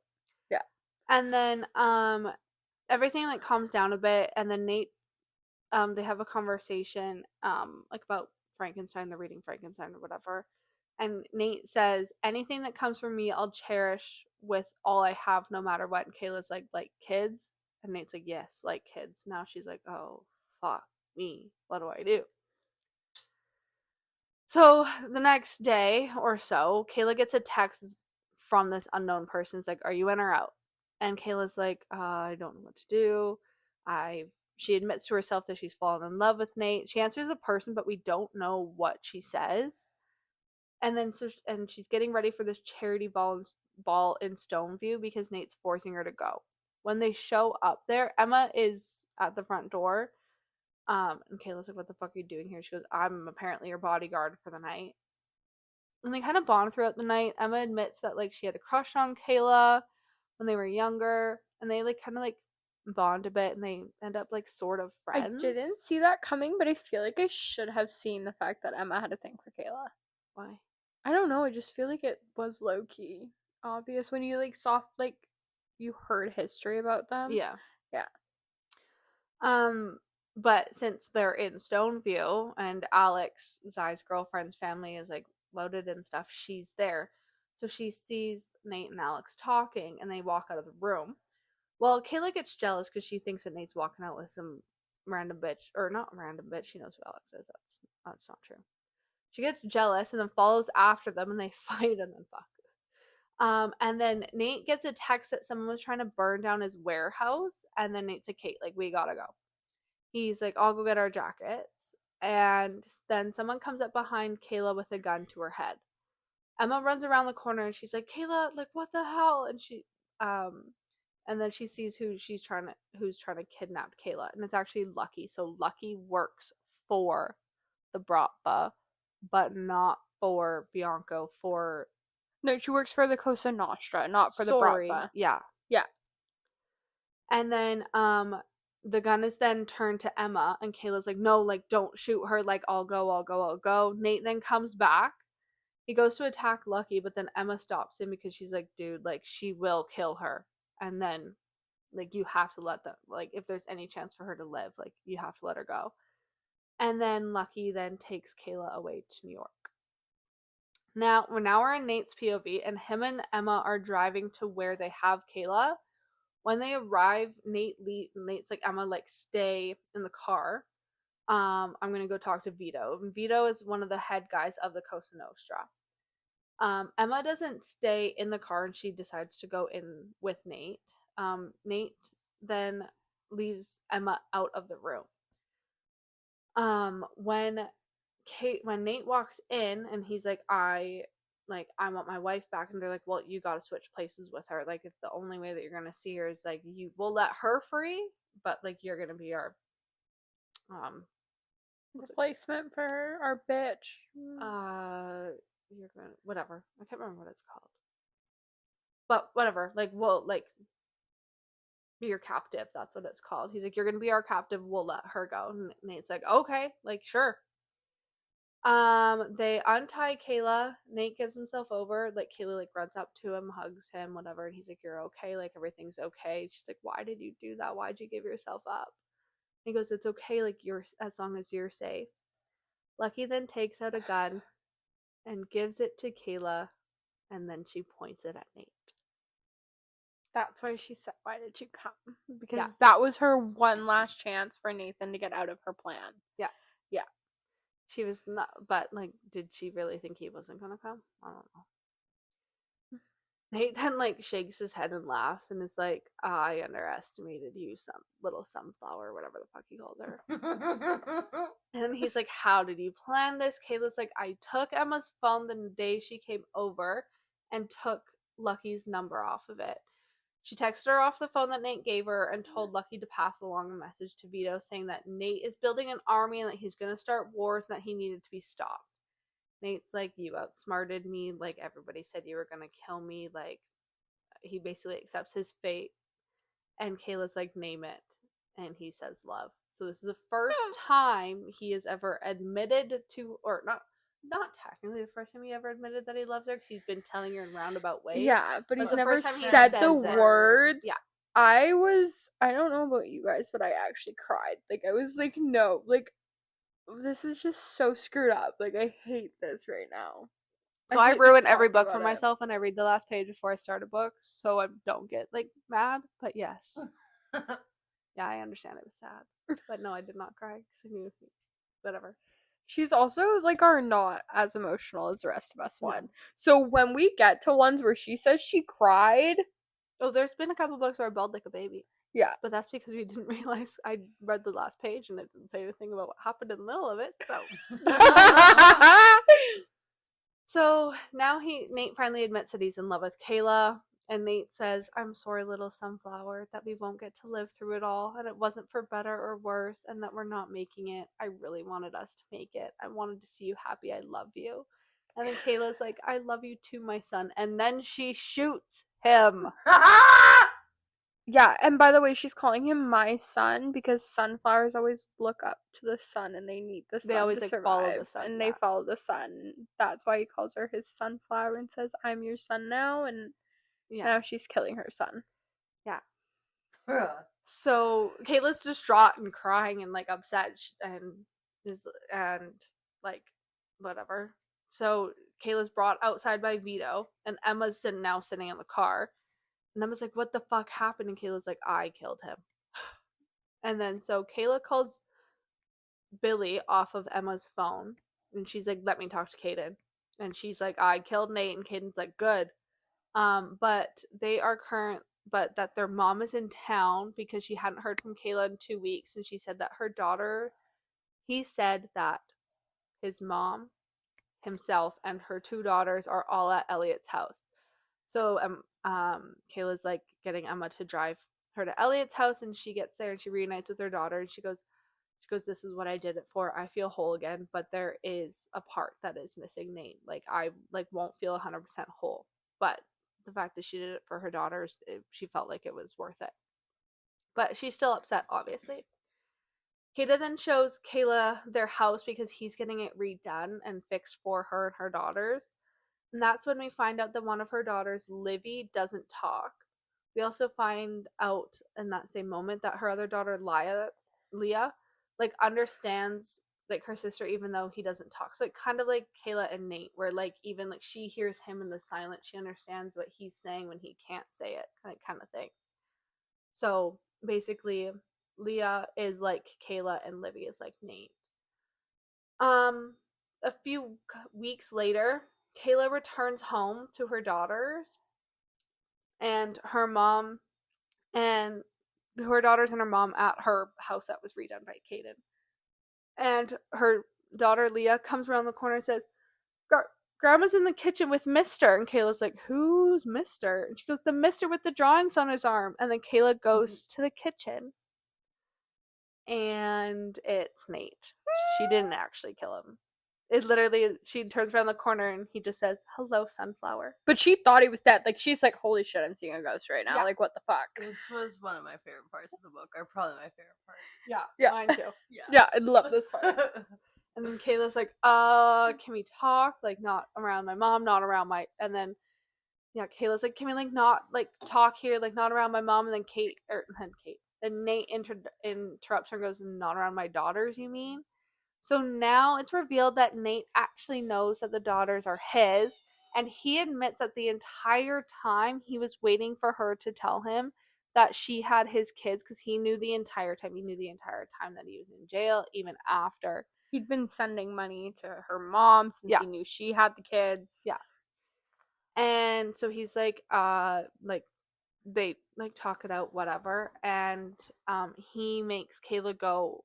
Yeah. And then everything like calms down a bit, and then Nate they have a conversation like about Frankenstein, they're reading Frankenstein or whatever. And Nate says, anything that comes from me, I'll cherish with all I have, no matter what. And Kayla's like kids? And Nate's like, yes, like kids. Now she's like, oh, fuck me. What do I do? So the next day or so, Kayla gets a text from this unknown person. It's like, are you in or out? And Kayla's like, I don't know what to do. She admits to herself that she's fallen in love with Nate. She answers the person, but we don't know what she says. And then she's getting ready for this charity ball in Stoneview because Nate's forcing her to go. When they show up there, Emma is at the front door. And Kayla's like, what the fuck are you doing here? She goes, I'm apparently your bodyguard for the night. And they kind of bond throughout the night. Emma admits that like she had a crush on Kayla when they were younger, and they like kind of like bond a bit, and they end up like sort of friends. I didn't see that coming, but I feel like I should have seen the fact that Emma had a thing for Kayla. Why? I don't know, I just feel like it was low-key obvious when you like you heard history about them. Yeah. Yeah. but since they're in Stoneview and Alex, Zai's girlfriend's family is like loaded and stuff, she's there. So she sees Nate and Alex talking and they walk out of the room. Well, Kayla gets jealous because she thinks that Nate's walking out with some random bitch, or not random bitch, she knows who Alex is. That's not true. She gets jealous and then follows after them and they fight and then fuck. And then Nate gets a text that someone was trying to burn down his warehouse, and then Nate's like, Kate, like, we gotta go. He's like, I'll go get our jackets. And then someone comes up behind Kayla with a gun to her head. Emma runs around the corner and she's like, Kayla, like, what the hell? And then she sees who's trying to kidnap Kayla, and it's actually Lucky. So Lucky works for the Bratva, but not for Bianco. No, she works for the Cosa Nostra, not for the Sorry, Bratva. yeah. And then the gun is then turned to Emma, and Kayla's like, no, like, don't shoot her, like, I'll go. Nate then comes back. He goes to attack Lucky, but then Emma stops him because she's like, dude, like, she will kill her. And then, like, you have to let them, like, if there's any chance for her to live, like, you have to let her go. And then Lucky then takes Kayla away to New York. Now we're in Nate's POV, and him and Emma are driving to where they have Kayla. When they arrive, Nate's like, Emma, like, stay in the car. I'm gonna go talk to Vito. Vito is one of the head guys of the Cosa Nostra. Emma doesn't stay in the car and she decides to go in with Nate. Nate then leaves Emma out of the room. When Nate walks in and he's like, I want my wife back, and they're like, well, you gotta switch places with her. Like, if the only way that you're gonna see her is like, you will let her free, but like, you're gonna be our replacement for her, our bitch. you're gonna, whatever, I can't remember what it's called, but whatever, like, we'll like be your captive. That's what it's called. He's like, you're gonna be our captive, we'll let her go. And Nate's like, okay, like, sure. They untie Kayla. Nate gives himself over. Like, Kayla, like, runs up to him, hugs him, whatever. And he's like, you're okay. Like, everything's okay. She's like, why did you do that? Why'd you give yourself up? And he goes, it's okay. Like, as long as you're safe. Lucky then takes out a gun and gives it to Kayla. And then she points it at Nate. That's why she said, why did you come? Because Yeah. that was her one last chance for Nathan to get out of her plan. Yeah. She was not, but, like, did she really think he wasn't gonna come? I don't know. Nate then, like, shakes his head and laughs and is like, I underestimated you, some little sunflower, whatever the fuck he calls her. And he's like, how did you plan this? Kayla's like, I took Emma's phone the day she came over and took Lucky's number off of it. She texted her off the phone that Nate gave her and told Lucky to pass along a message to Vito saying that Nate is building an army and that he's going to start wars and that he needed to be stopped. Nate's like, you outsmarted me. Like, everybody said you were going to kill me. Like, he basically accepts his fate. And Kayla's like, name it. And he says love. So this is the first time he has ever admitted to, or not technically the first time he ever admitted that he loves her, because he's been telling her in roundabout ways. Yeah, but he's the never first time he said the says it. words. Yeah. I don't know about you guys, but I actually cried. Like, I was like, no, like, this is just so screwed up. Like, I hate this right now. So I hate ruin every talking book for about it. myself, and I read the last page before I start a book, so I don't get, like, mad. But yes. Yeah, I understand it was sad. But no, I did not cry, because I knew, whatever. She's also, like, are not as emotional as the rest of us No. one. So when we get to ones where she says she cried, Oh, there's been a couple books where I bawled like a baby. yeah. But that's because we didn't realize I read the last page and it didn't say anything about what happened in the middle of it. So now Nate finally admits that he's in love with Kayla, and Nate says, I'm sorry, little sunflower, that we won't get to live through it all, and it wasn't for better or worse, and that we're not making it. I really wanted us to make it. I wanted to see you happy. I love you. And then Kayla's like, I love you too, my son. And then she shoots him. Yeah, and by the way, she's calling him my son because sunflowers always look up to the sun and they need the sun. They always, to like, survive, follow the sun, and yeah. they follow the sun. That's why he calls her his sunflower and says, I'm your son now, and Yeah. now she's killing her son. Yeah. So Kayla's distraught and crying and like upset and like whatever. So Kayla's brought outside by Vito, and Emma's sitting in the car. And Emma's like, "What the fuck happened?" And Kayla's like, "I killed him." And then so Kayla calls Billy off of Emma's phone, and she's like, "Let me talk to Caden." And she's like, "I killed Nate," and Caden's like, "Good." But but that their mom is in town because she hadn't heard from Kayla in 2 weeks, and she said that he said that his mom, himself, and her 2 daughters are all at Elliot's house. So Kayla's like getting Emma to drive her to Elliot's house, and she gets there and she reunites with her daughter, and she goes, "This is what I did it for. I feel whole again, but there is a part that is missing, Nate. Like I won't feel 100% whole, but the fact that she did it for her daughters, she felt like it was worth it. But she's still upset, obviously." Kata then shows Kayla their house because he's getting it redone and fixed for her and her daughters. And that's when we find out that one of her daughters, Livy, doesn't talk. We also find out in that same moment that her other daughter, Leah, like understands like her sister even though he doesn't talk. So it kind of like Kayla and Nate, where like even like she hears him in the silence, she understands what he's saying when he can't say it, kind of thing. So basically, Leah is like Kayla and Livy is like Nate. A few weeks later, Kayla returns home to her daughters and her mom and her daughters and her mom at her house that was redone by Caden. And her daughter Leah comes around the corner and says, "Grandma's in the kitchen with Mister." And Kayla's like, "Who's Mister?" And she goes, "The Mister with the drawings on his arm." And then Kayla goes to the kitchen. And it's Nate. She didn't actually kill him. It literally, she turns around the corner and he just says, "Hello, sunflower." But she thought he was dead. Like, she's like, "Holy shit, I'm seeing a ghost right now." Yeah. Like, what the fuck? This was one of my favorite parts of the book, or probably my favorite part. Yeah, mine too. Yeah, I love this part. And then Kayla's like, can we talk? Like, not around my mom, not around my, and then, yeah, Kayla's like, "Can we, like, not, like, talk here? Like, not around my mom?" And then Nate interrupts her and goes, "Not around my daughters, you mean?" So now it's revealed that Nate actually knows that the daughters are his, and he admits that the entire time he was waiting for her to tell him that she had his kids, because he knew the entire time. He knew the entire time that he was in jail, even after. He'd been sending money to her mom since he knew she had the kids. Yeah. And so he's like, they like talk it out, whatever, and he makes Kayla go,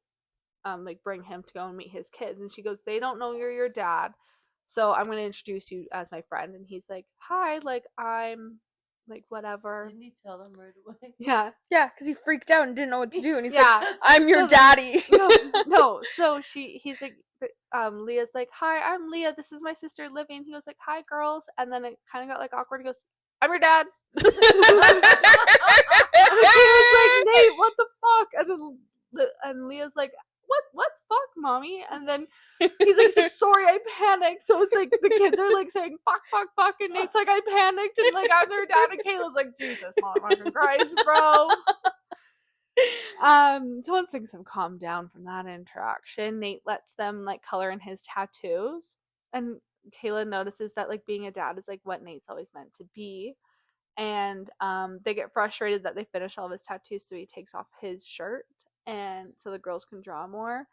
like bring him to go and meet his kids, and she goes, "They don't know you're your dad, so I'm gonna introduce you as my friend." And he's like, "Hi, like I'm like whatever." Didn't you tell them right away? Yeah, because he freaked out and didn't know what to do, and he's yeah. like, "I'm your So daddy." no. So he's like, Leah's like, "Hi, I'm Leah. This is my sister Livy." And he goes like, "Hi, girls." And then it kind of got like awkward. He goes, "I'm your dad." And he was like, "Nate, what the fuck?" And Leah's like, what fuck, mommy?" And then he's like, "Sorry, I panicked." So it's like the kids are like saying fuck, and Nate's like, "I panicked," and like I'm their dad, and Kayla's like, "Jesus motherfucking Christ, bro." So once things have calmed down from that interaction, Nate lets them like color in his tattoos, and Kayla notices that like being a dad is like what Nate's always meant to be. And they get frustrated that they finish all of his tattoos, so he takes off his shirt, and so the girls can draw more.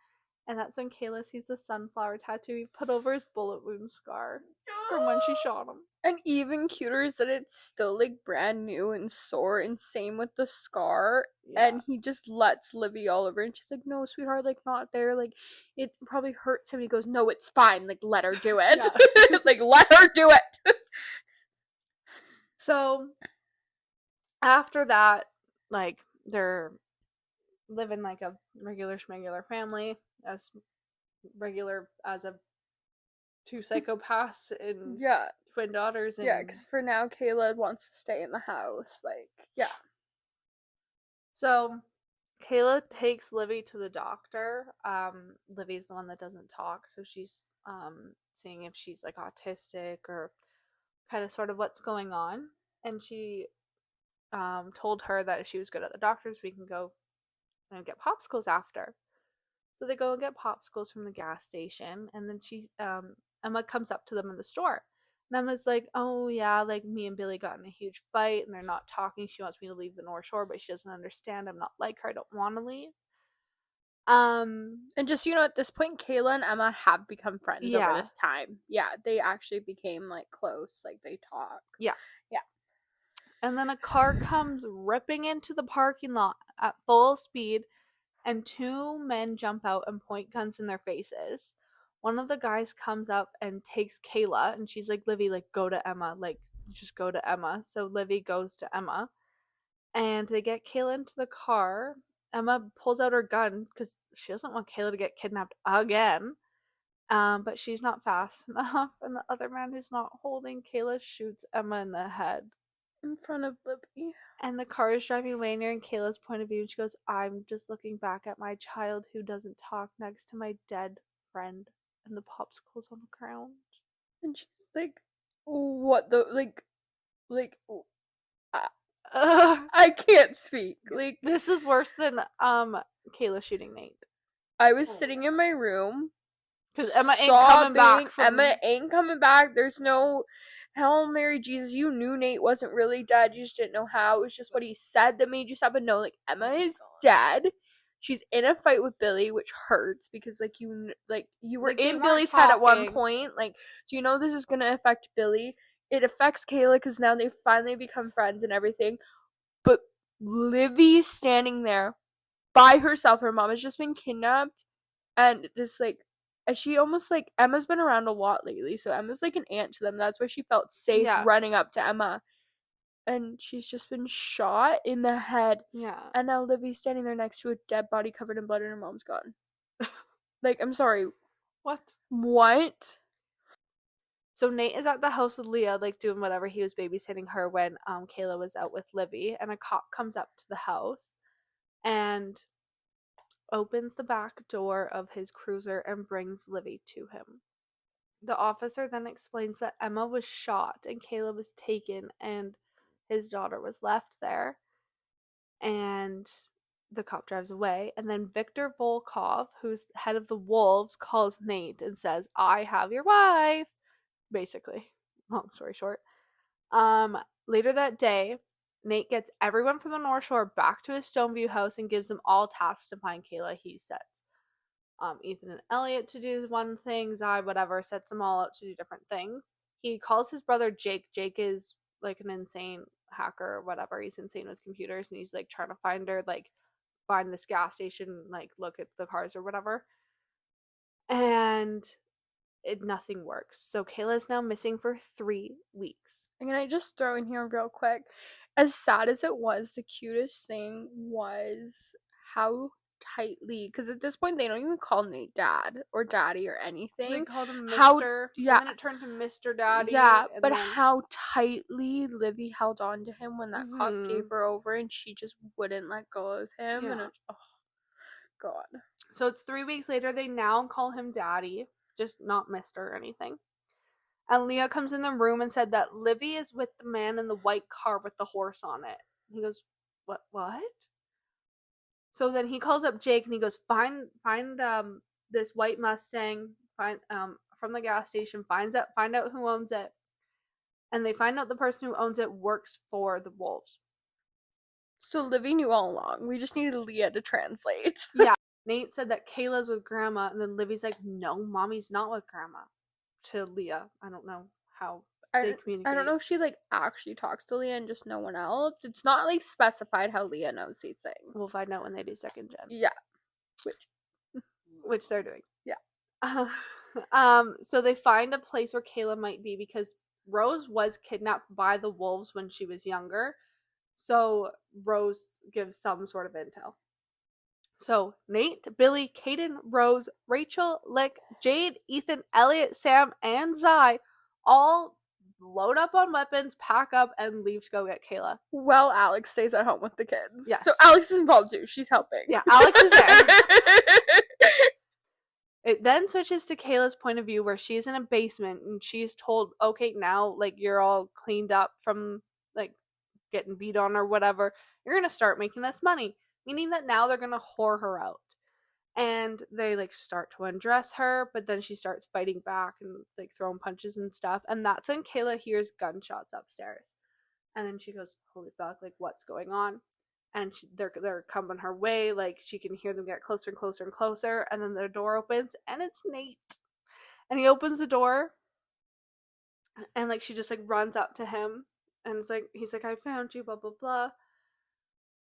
And that's when Kayla sees the sunflower tattoo he put over his bullet wound scar from when she shot him. And even cuter is that it's still like brand new and sore, and same with the scar. Yeah. And he just lets Livy all over, and she's like, "No, sweetheart, like not there. Like it probably hurts him." And he goes, "No, it's fine. Like let her do it. Like let her do it." So after that, like they're living like a regular schmegular family, as regular as a two psychopaths and Yeah, twin daughters. And yeah. Because for now, Kayla wants to stay in the house. Like, yeah. So Kayla takes Livy to the doctor. Livy's the one that doesn't talk, so she's seeing if she's like autistic or kind of sort of what's going on. And she told her that if she was good at the doctor's, we can go and get popsicles after. So they go and get popsicles from the gas station, and then Emma comes up to them in the store. And Emma's like, oh yeah, like me and Billy got in a huge fight and they're not talking. She wants me to leave the North Shore, but she doesn't understand. I'm not like her. I don't want to leave. And just so you know, at this point, Kayla and Emma have become friends over this time. Yeah, they actually became like close. Like they talk. Yeah. Yeah. And then a car comes ripping into the parking lot at full speed, and two men jump out and point guns in their faces. One of the guys comes up and takes Kayla, and she's like, Livy, like, go to Emma. Like, just go to Emma. So Livy goes to Emma, and they get Kayla into the car. Emma pulls out her gun because she doesn't want Kayla to get kidnapped again. But she's not fast enough, and the other man who's not holding Kayla shoots Emma in the head. In front of Livy. And the car is driving away near Kayla's point of view, and she goes, I'm just looking back at my child who doesn't talk next to my dead friend, and the popsicle's on the ground. And she's like, what the, I can't speak. Like, this was worse than Kayla shooting Nate. I was sitting in my room. Because Emma ain't coming back. Emma ain't coming back. There's no Hail Mary Jesus. You knew Nate wasn't really dead. You just didn't know how. It was just what he said that made you stop and know, like, Emma is dead. She's in a fight with Billy, which hurts because, like, you were Like, in Billy's head at one point. Like, so you know this is gonna affect Billy. It affects Kayla because now they've finally become friends and everything. But Livy standing there by herself. Her mom has just been kidnapped, and this, like, she almost, like, Emma's been around a lot lately, so Emma's like an aunt to them. That's why she felt safe running up to Emma. And she's just been shot in the head. Yeah. And now Livy's standing there next to a dead body covered in blood and her mom's gone. Like, I'm sorry. What? So Nate is at the house with Leah, like, doing whatever. He was babysitting her when Kayla was out with Livy, and a cop comes up to the house and opens the back door of his cruiser and brings Livy to him. The officer then explains that Emma was shot and Kayla was taken and his daughter was left there. And the cop drives away, and then Victor Volkov, who's head of the Wolves, calls Nate and says, I have your wife, basically. Long story short. Later that day, Nate gets everyone from the North Shore back to his Stoneview house and gives them all tasks to find Kayla. He sets Ethan and Elliot to do one thing, Zai, whatever, sets them all out to do different things. He calls his brother Jake. Jake is like an insane hacker or whatever. He's insane with computers, and he's like trying to find her, like find this gas station, like look at the cars or whatever. And nothing works. So Kayla is now missing for 3 weeks. And can I just throw in here real quick? As sad as it was, the cutest thing was how tightly, because at this point they don't even call Nate dad or daddy or anything. They called him Mr. And then it turned to Mr. Daddy. Yeah, but how tightly Livy held on to him when that cop gave her over, and she just wouldn't let go of him. Yeah. And it, oh god. So it's 3 weeks later. They now call him Daddy, just not Mr. or anything. And Leah comes in the room and said that Livy is with the man in the white car with the horse on it. He goes, what? So then he calls up Jake and he goes, find this white Mustang, from the gas station, find out who owns it. And they find out the person who owns it works for the Wolves. So Livy knew all along. We just needed Leah to translate. Yeah. Nate said that Kayla's with Grandma, and then Livy's like, no, Mommy's not with Grandma. To Leah. I don't know how they communicate. I don't know if she, like, actually talks to Leah and just no one else. It's not, like, specified how Leah knows these things. We'll find out when they do second gen. Yeah. Which they're doing. Yeah. So they find a place where Kayla might be because Rose was kidnapped by the Wolves when she was younger. So Rose gives some sort of intel. So Nate, Billy, Kaden, Rose, Rachel, Lick, Jade, Ethan, Elliot, Sam, and Zai all load up on weapons, pack up, and leave to go get Kayla. Well, Alex stays at home with the kids. Yes. So Alex is involved too. She's helping. Yeah, Alex is there. It then switches to Kayla's point of view where she's in a basement and she's told, okay, now, like, you're all cleaned up from, like, getting beat on or whatever, you're going to start making this money. Meaning that now they're going to whore her out. And they like start to undress her, but then she starts fighting back and like throwing punches and stuff. And that's when Kayla hears gunshots upstairs. And then she goes, holy fuck, like what's going on? And they're coming her way, like she can hear them get closer and closer and closer. And then the door opens and it's Nate. And he opens the door and like she just like runs up to him and it's like he's like, I found you, blah blah blah.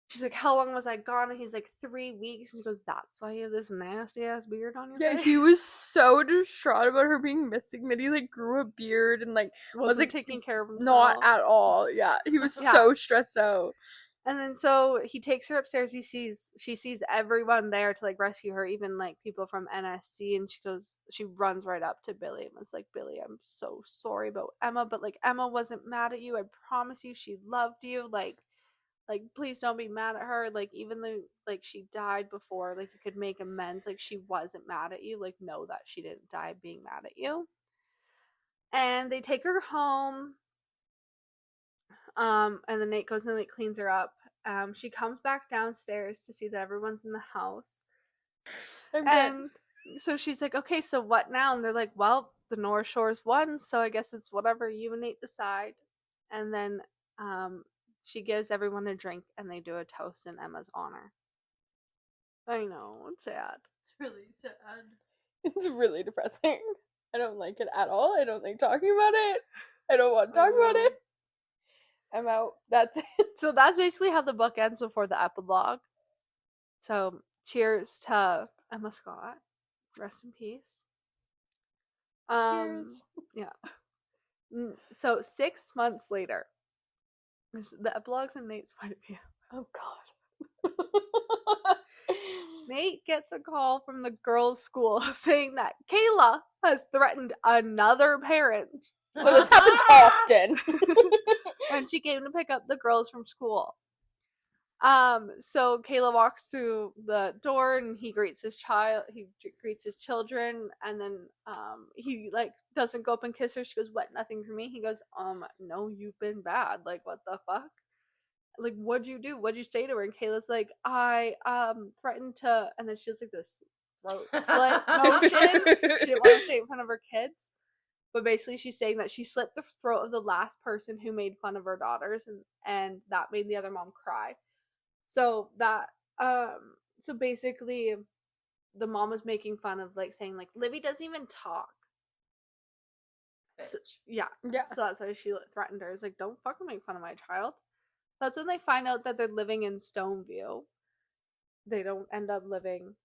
She's like, how long was I gone? And he's like, 3 weeks. And she goes, that's why you have this nasty ass beard on your face? Yeah, he was so distraught about her being missing that he like grew a beard and like wasn't like taking care of himself. Not at all. Yeah, he was Yeah. so stressed out. And then so he takes her upstairs. She sees everyone there to like rescue her, even like people from NSC. And she runs right up to Billy and was like, Billy, I'm so sorry about Emma, but like Emma wasn't mad at you. I promise you, she loved you. Like please don't be mad at her. Like even though like she died before, like you could make amends. Like she wasn't mad at you. Like know that she didn't die being mad at you. And they take her home. And then Nate goes and like cleans her up. She comes back downstairs to see that everyone's in the house. And so she's like, okay, so what now? And they're like, well, the North Shore's won, so I guess it's whatever you and Nate decide. And then she gives everyone a drink and they do a toast in Emma's honor. I know, it's sad. It's really sad. It's really depressing. I don't like it at all. I don't like talking about it. I don't want to talk about it. I'm out. That's it. So that's basically how the book ends before the epilogue. So cheers to Emma Scott. Rest in peace. Cheers. Yeah. So 6 months later, the epilogue's in Nate's point of view. Oh god. Nate gets a call from the girls' school saying that Kayla has threatened another parent. So this happens often. When she came to pick up the girls from school. So Kayla walks through the door and he greets his children, and then he like doesn't go up and kiss her. She goes, what, nothing for me? He goes, no, you've been bad. Like, what the fuck? Like, what'd you do? What'd you say to her? And Kayla's like, I threatened to, and then she does like this throat slit motion. She didn't want to say it in front of her kids. But basically she's saying that she slit the throat of the last person who made fun of her daughters, and that made the other mom cry. So that so basically the mom was making fun of like saying like Livy doesn't even talk. So, yeah. So that's why she threatened her. It's like, don't fucking make fun of my child. That's when they find out that they're living in Stoneview. They don't end up living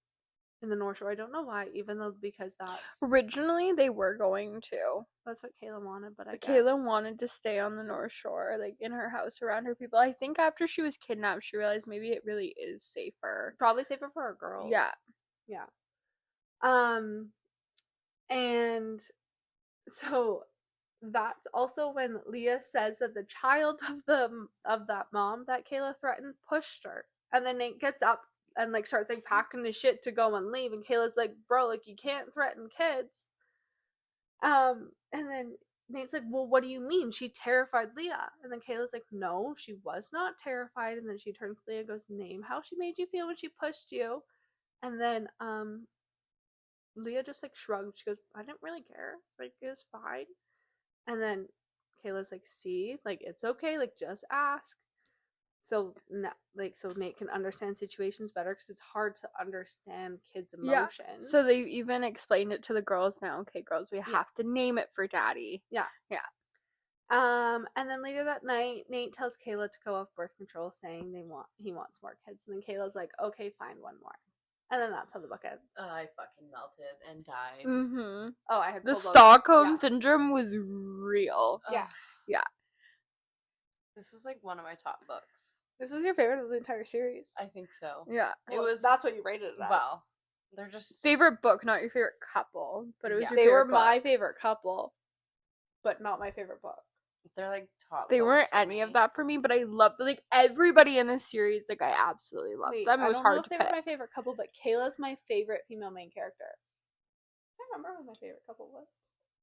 in the North Shore. I don't know why, even though because that's Originally they were going to. That's what Kayla wanted, but Kayla wanted to stay on the North Shore, like in her house around her people. I think after she was kidnapped, she realized maybe it really is safer. Probably safer for her girls. Yeah. Yeah. And so that's also when Leah says that the child of that mom that Kayla threatened pushed her. And then Nate gets up and like starts like packing his shit to go and leave, and Kayla's like, bro, like you can't threaten kids. And then Nate's like, well, what do you mean? She terrified Leah. And then Kayla's like, no, she was not terrified. And then she turns to Leah and goes, name how she made you feel when she pushed you. And then Leah just like shrugged. She goes, I didn't really care. Like, it was fine. And then Kayla's like, see, like it's okay, like just ask. So Nate can understand situations better, because it's hard to understand kids' emotions. Yeah. So they even explained it to the girls now. Okay, girls, we have to name it for Daddy. Yeah. And then later that night, Nate tells Kayla to go off birth control, saying he wants more kids. And then Kayla's like, okay, fine, one more. And then that's how the book ends. I fucking melted and died. Mm-hmm. Oh, I had The full Stockholm syndrome was real. Yeah. This was like one of my top books. This was your favorite of the entire series? I think so. Yeah. It was. That's what you rated it as. Well, they're just Favorite book, not your favorite couple, but it was Yeah. your They favorite were book. my favorite couple, but not my favorite book. They're like top. They books weren't for any me. of that for me, but I loved like everybody in this series. Like I absolutely loved them. It was I don't hard know to if they were pick. my favorite couple, but Kayla's my favorite female main character. I don't remember who my favorite couple was.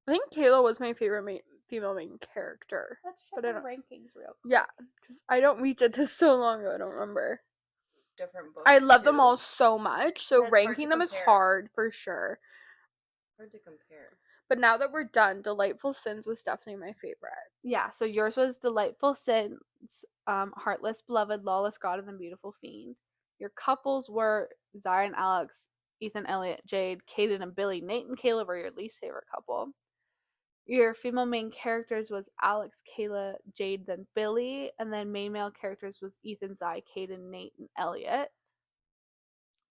I think Kayla was my favorite female main character. Let's But check I our rankings real quick. Yeah, because we did this so long ago, I don't remember. Different books. I love them too. all so much, so And it's hard ranking to them is compare. hard for sure. Hard to compare. But now that we're done, Delightful Sins was definitely my favorite. Yeah, so yours was Delightful Sins, Heartless Beloved, Lawless God, and the Beautiful Fiend. Your couples were Zion, Alex, Ethan, Elliot, Jade, Kaden, and Billy. Nate and Caleb were your least favorite couple. Your female main characters was Alex, Kayla, Jade, then Billy, and then main male characters was Ethan, Zai, Kaden, Nate, and Elliot.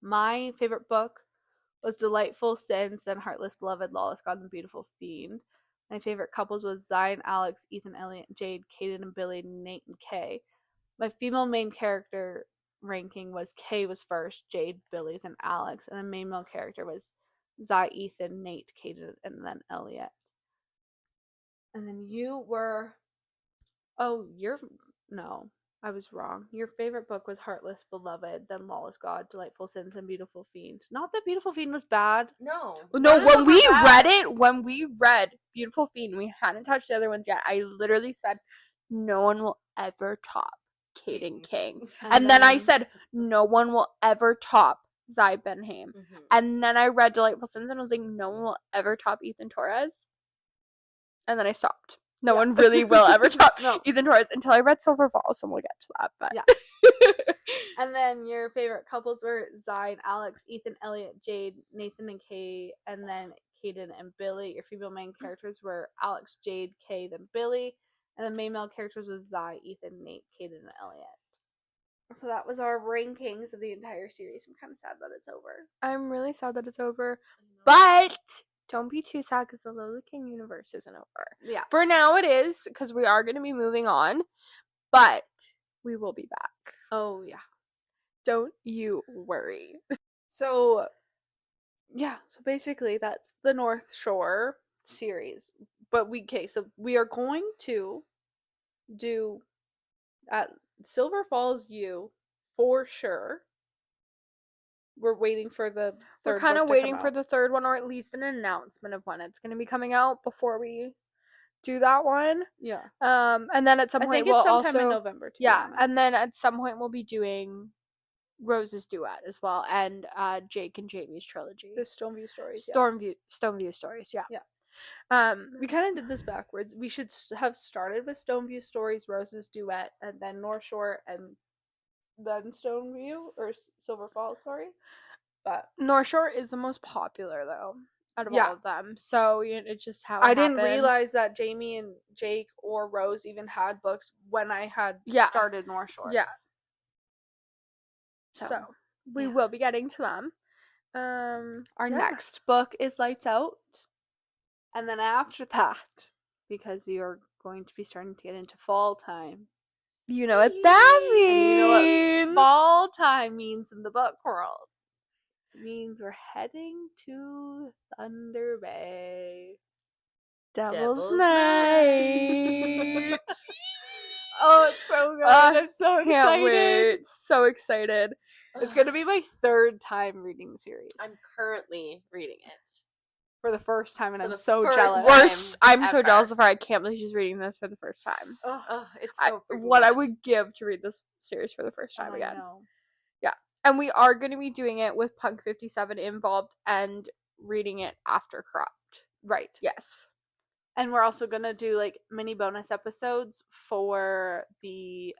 My favorite book was Delightful Sins, then Heartless Beloved, Lawless God, and the Beautiful Fiend. My favorite couples was Zion, Alex, Ethan, Elliot, Jade, Kaden, and Billy, Nate, and Kay. My female main character ranking was Kay was first, Jade, Billy, then Alex, and the main male character was Zai, Ethan, Nate, Kaden, and then Elliot. And then you were, no, I was wrong. Your favorite book was Heartless Beloved, then Lawless God, Delightful Sins, and Beautiful Fiend. Not that Beautiful Fiend was bad. No. No, None of when them we were bad. when we read Beautiful Fiend, we hadn't touched the other ones yet. I literally said, no one will ever top Kaden King. And then I said, no one will ever top Zai Benhaim. Mm-hmm. And then I read Delightful Sins and I was like, no one will ever top Ethan Torres. And then I stopped. No one really will ever top No. Ethan Torres until I read Silver Falls, so we'll get to that. But Yeah. And then your favorite couples were Zai and Alex, Ethan, Elliot, Jade, Nathan, and Kay, and then Kaden and Billy. Your female main characters were Alex, Jade, Kay, then Billy, and the main male characters was Zai, Ethan, Nate, Kaden, and Elliot. So that was our rankings of the entire series. I'm kind of sad that it's over. I'm really sad that it's over. But don't be too sad because the Lola King universe isn't over. Yeah. For now it is, because we are going to be moving on. But we will be back. Oh, yeah. Don't you worry. So, yeah. So basically, that's the North Shore series. But so we are going to do at Silver Falls U for sure. We're waiting for the third. We're kind book of to waiting come for out. the third one, or at least an announcement of when it's going to be coming out before we do that one. Yeah. And then at some I point think we'll it's sometime also in November. yeah, and then at some point we'll be doing Rose's duet as well, and Jake and Jamie's trilogy. the Stoneview stories. Yeah. Stoneview stories. Yeah. Yeah. We kind of did this backwards. We should have started with Stoneview stories, Rose's duet, and then North Shore, and then Stoneview or Silver Falls. Sorry, but North Shore is the most popular though out of Yeah. all of them. So it's just how it I didn't happened. realize that Jamie and Jake or Rose even had books when I had Yeah. started North Shore. Yeah. So, So we yeah. will be getting to them. Our yeah. next book is Lights Out. And then after that, because we are going to be starting to get into fall time. You know what that And you know what means. fall time means in the book world. It means we're heading to Thunder Bay. Devil's Night. Oh, it's so good. I'm so excited. Can't wait. So excited. It's going to be my third time reading the series. I'm currently reading it. For the first time, and For I'm the so first jealous. time. I'm so ever. jealous of her. I can't believe she's reading this for the first time. Oh, it's I- so freaking what I good. would give to read this series for the first time I again. know. And we are going to be doing it with Punk 57 involved and reading it after cropped. Right. Yes. And we're also going to do like mini bonus episodes for the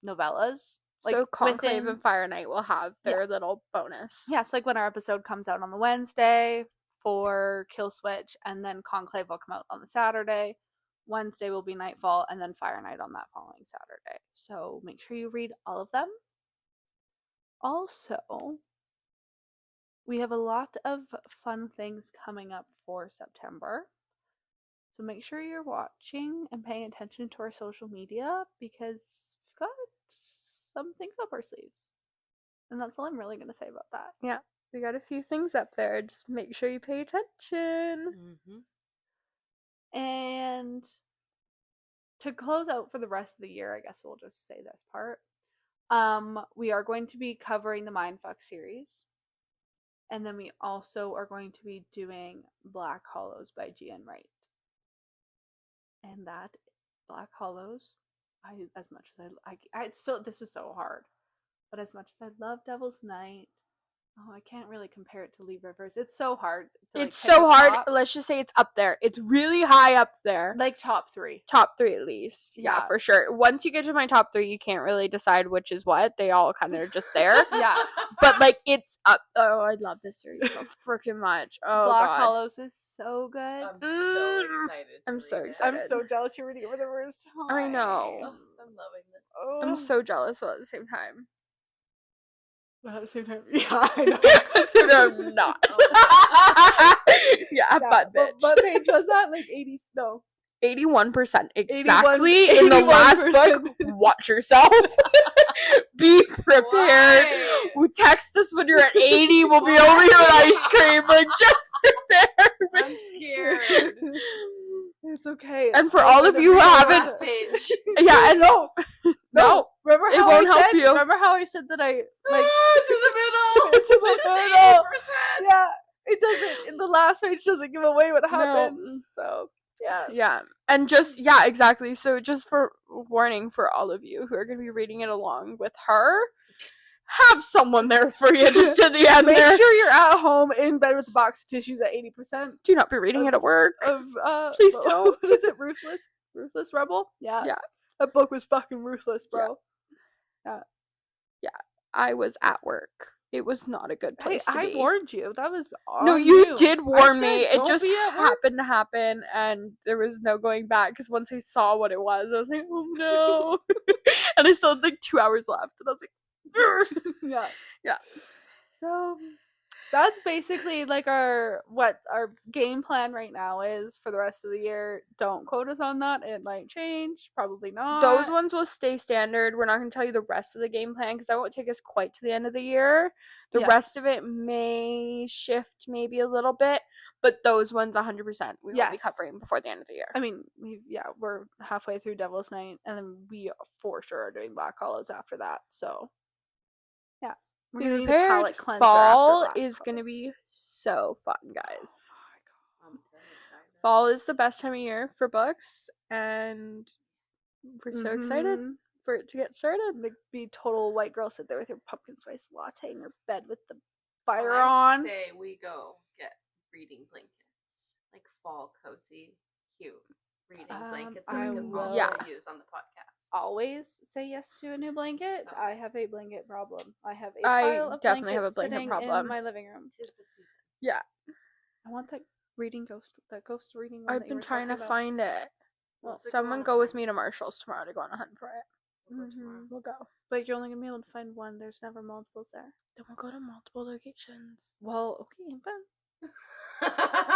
novellas. Like so Conclave within- and Fire Night will have their little bonus. Yes, like when our episode comes out on the Wednesday for Kill Switch, and then Conclave will come out on the Saturday. Wednesday will be Nightfall, and then Fire Night on that following Saturday. So make sure you read all of them. Also, we have a lot of fun things coming up for September. So make sure you're watching and paying attention to our social media because we've got some things up our sleeves. And that's all I'm really going to say about that. We got a few things up there. Just make sure you pay attention. Mm-hmm. And to close out for the rest of the year, I guess we'll just say this part. We are going to be covering the Mindfuck series. And then we also are going to be doing Black Hollows by G.N. Wright. and that Black Hollows. As much as it's so this is so hard, but as much as I love Devil's Night, I can't really compare it to Lee Rivers. It's so hard. It's so hard. Let's just say it's up there. It's really high up there. Like top 3. Top 3 at least. Yeah, for sure. Once you get to my top 3, you can't really decide which is what. They all kind of just there. Yeah. But like it's up. Oh, I love this series so freaking much. Oh, Black God. Hollows is so good. I'm so excited. I'm so read it. excited. I'm so jealous you're reading it for the first time. I know. Oh, I'm loving this. Oh. I'm so jealous, but at the same time. But at the same time, yeah, I know. So I'm not. Yeah, but bitch. What page was that? Like 80? No. 81% exactly in the last 81%. book. Watch yourself. Be prepared. Why? Text us when you're at 80. We'll be over here with ice cream. Like, just prepare. I'm scared. It's okay. And It's for so all good of to you who read. haven't, Last page. yeah, and no. Remember It how won't I help said? you. Remember how I said that I like It's in the middle. It's in the middle. 80%. Yeah, it doesn't. In the last page doesn't give away what happened. No. So yeah. Yeah, and just, yeah, exactly. So just for warning for all of you who are going to be reading it along with her, have someone there for you just to the end Make there. sure you're at home in bed with a box of tissues at 80% Do not be reading it at work. of Please what- don't. What is it? Ruthless Rebel? Yeah. Yeah. That book was fucking ruthless, bro. I was at work. It was not a good Hey, place to I be. warned you. That was on No, you did I warn said, me. It "Don't just be at work." happened to happen, and there was no going back. Because once I saw what it was, I was like, "Oh no!" And I still had like 2 hours left, and I was like, Yeah. Yeah. So that's basically like our game plan right now is for the rest of the year. Don't quote us on that. It might change. Probably not. Those ones will stay standard. We're not going to tell you the rest of the game plan because that won't take us quite to the end of the year. The Yeah. rest of it may shift maybe a little bit, but those ones 100% we will be Yes. covering before the end of the year. I mean, we're halfway through Devil's Night, and then we for sure are doing Black Hollows after that. So, yeah, we're Be gonna need a prepared. palate cleanser. Fall after Black is going to be so fun, guys. I'm so excited. Fall is the best time of year for books, and we're so excited Mhm. for it to get started. Like, be total white girl, sit there with your pumpkin spice latte in your bed with the fire I on. say we go get reading blankets, like fall cozy, cute reading blankets that I we can will. also Yeah. use on the podcast. Always say yes to a new blanket. So- I have a blanket problem. I have a I pile of definitely have a blankets blanket sitting problem. in my living room. Tis the season. Yeah, I want that ghost reading one I've that you been were trying to talking about. find it. Well, to Someone on go a with hunt. me to Marshall's tomorrow to go on a hunt for it. We'll go tomorrow. We'll go. But you're only gonna be able to find one. There's never multiples there. Then we'll go to multiple locations. Well, okay, but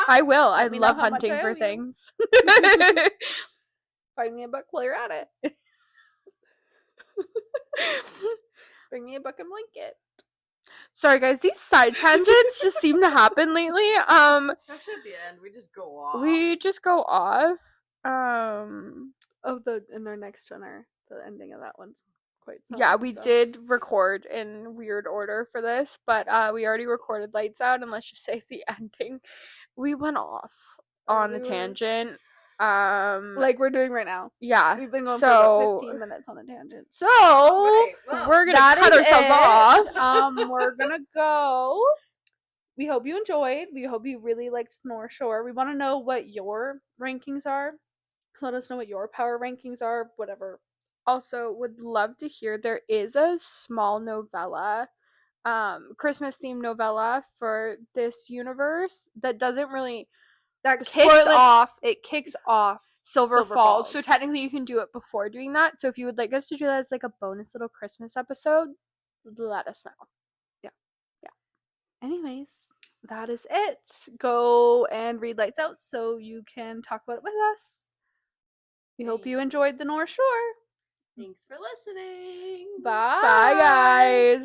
I will. I Let me know love how much hunting I for owe you. things. find me a book while you're at it. Bring me a book and blanket. Sorry, guys. These side tangents just seem to happen lately. Especially at the end, we just go off. We just go off. Oh, in our next one, the ending of that one's quite. Yeah, something, we so. did record in weird order for this, but we already recorded Lights Out, and let's just say the ending, we went off on We a were- tangent. Like we're doing right now. Yeah. We've been going for so about 15 minutes on a tangent. So Okay, well, we're gonna that cut is ourselves it. off. We're gonna go. We hope you enjoyed. We hope you really liked North Shore. We want to know what your rankings are. So let us know what your power rankings are. Whatever. Also, would love to hear. There is a small novella, Christmas themed novella for this universe that doesn't really That Spoiler- It kicks off Silver Silver Falls. So Falls. technically, you can do it before doing that. So if you would like us to do that as like a bonus little Christmas episode, let us know. Anyways, that is it. Go and read Lights Out so you can talk about it with us. We hope you enjoyed the North Shore. Thanks for listening. Bye. Bye, guys.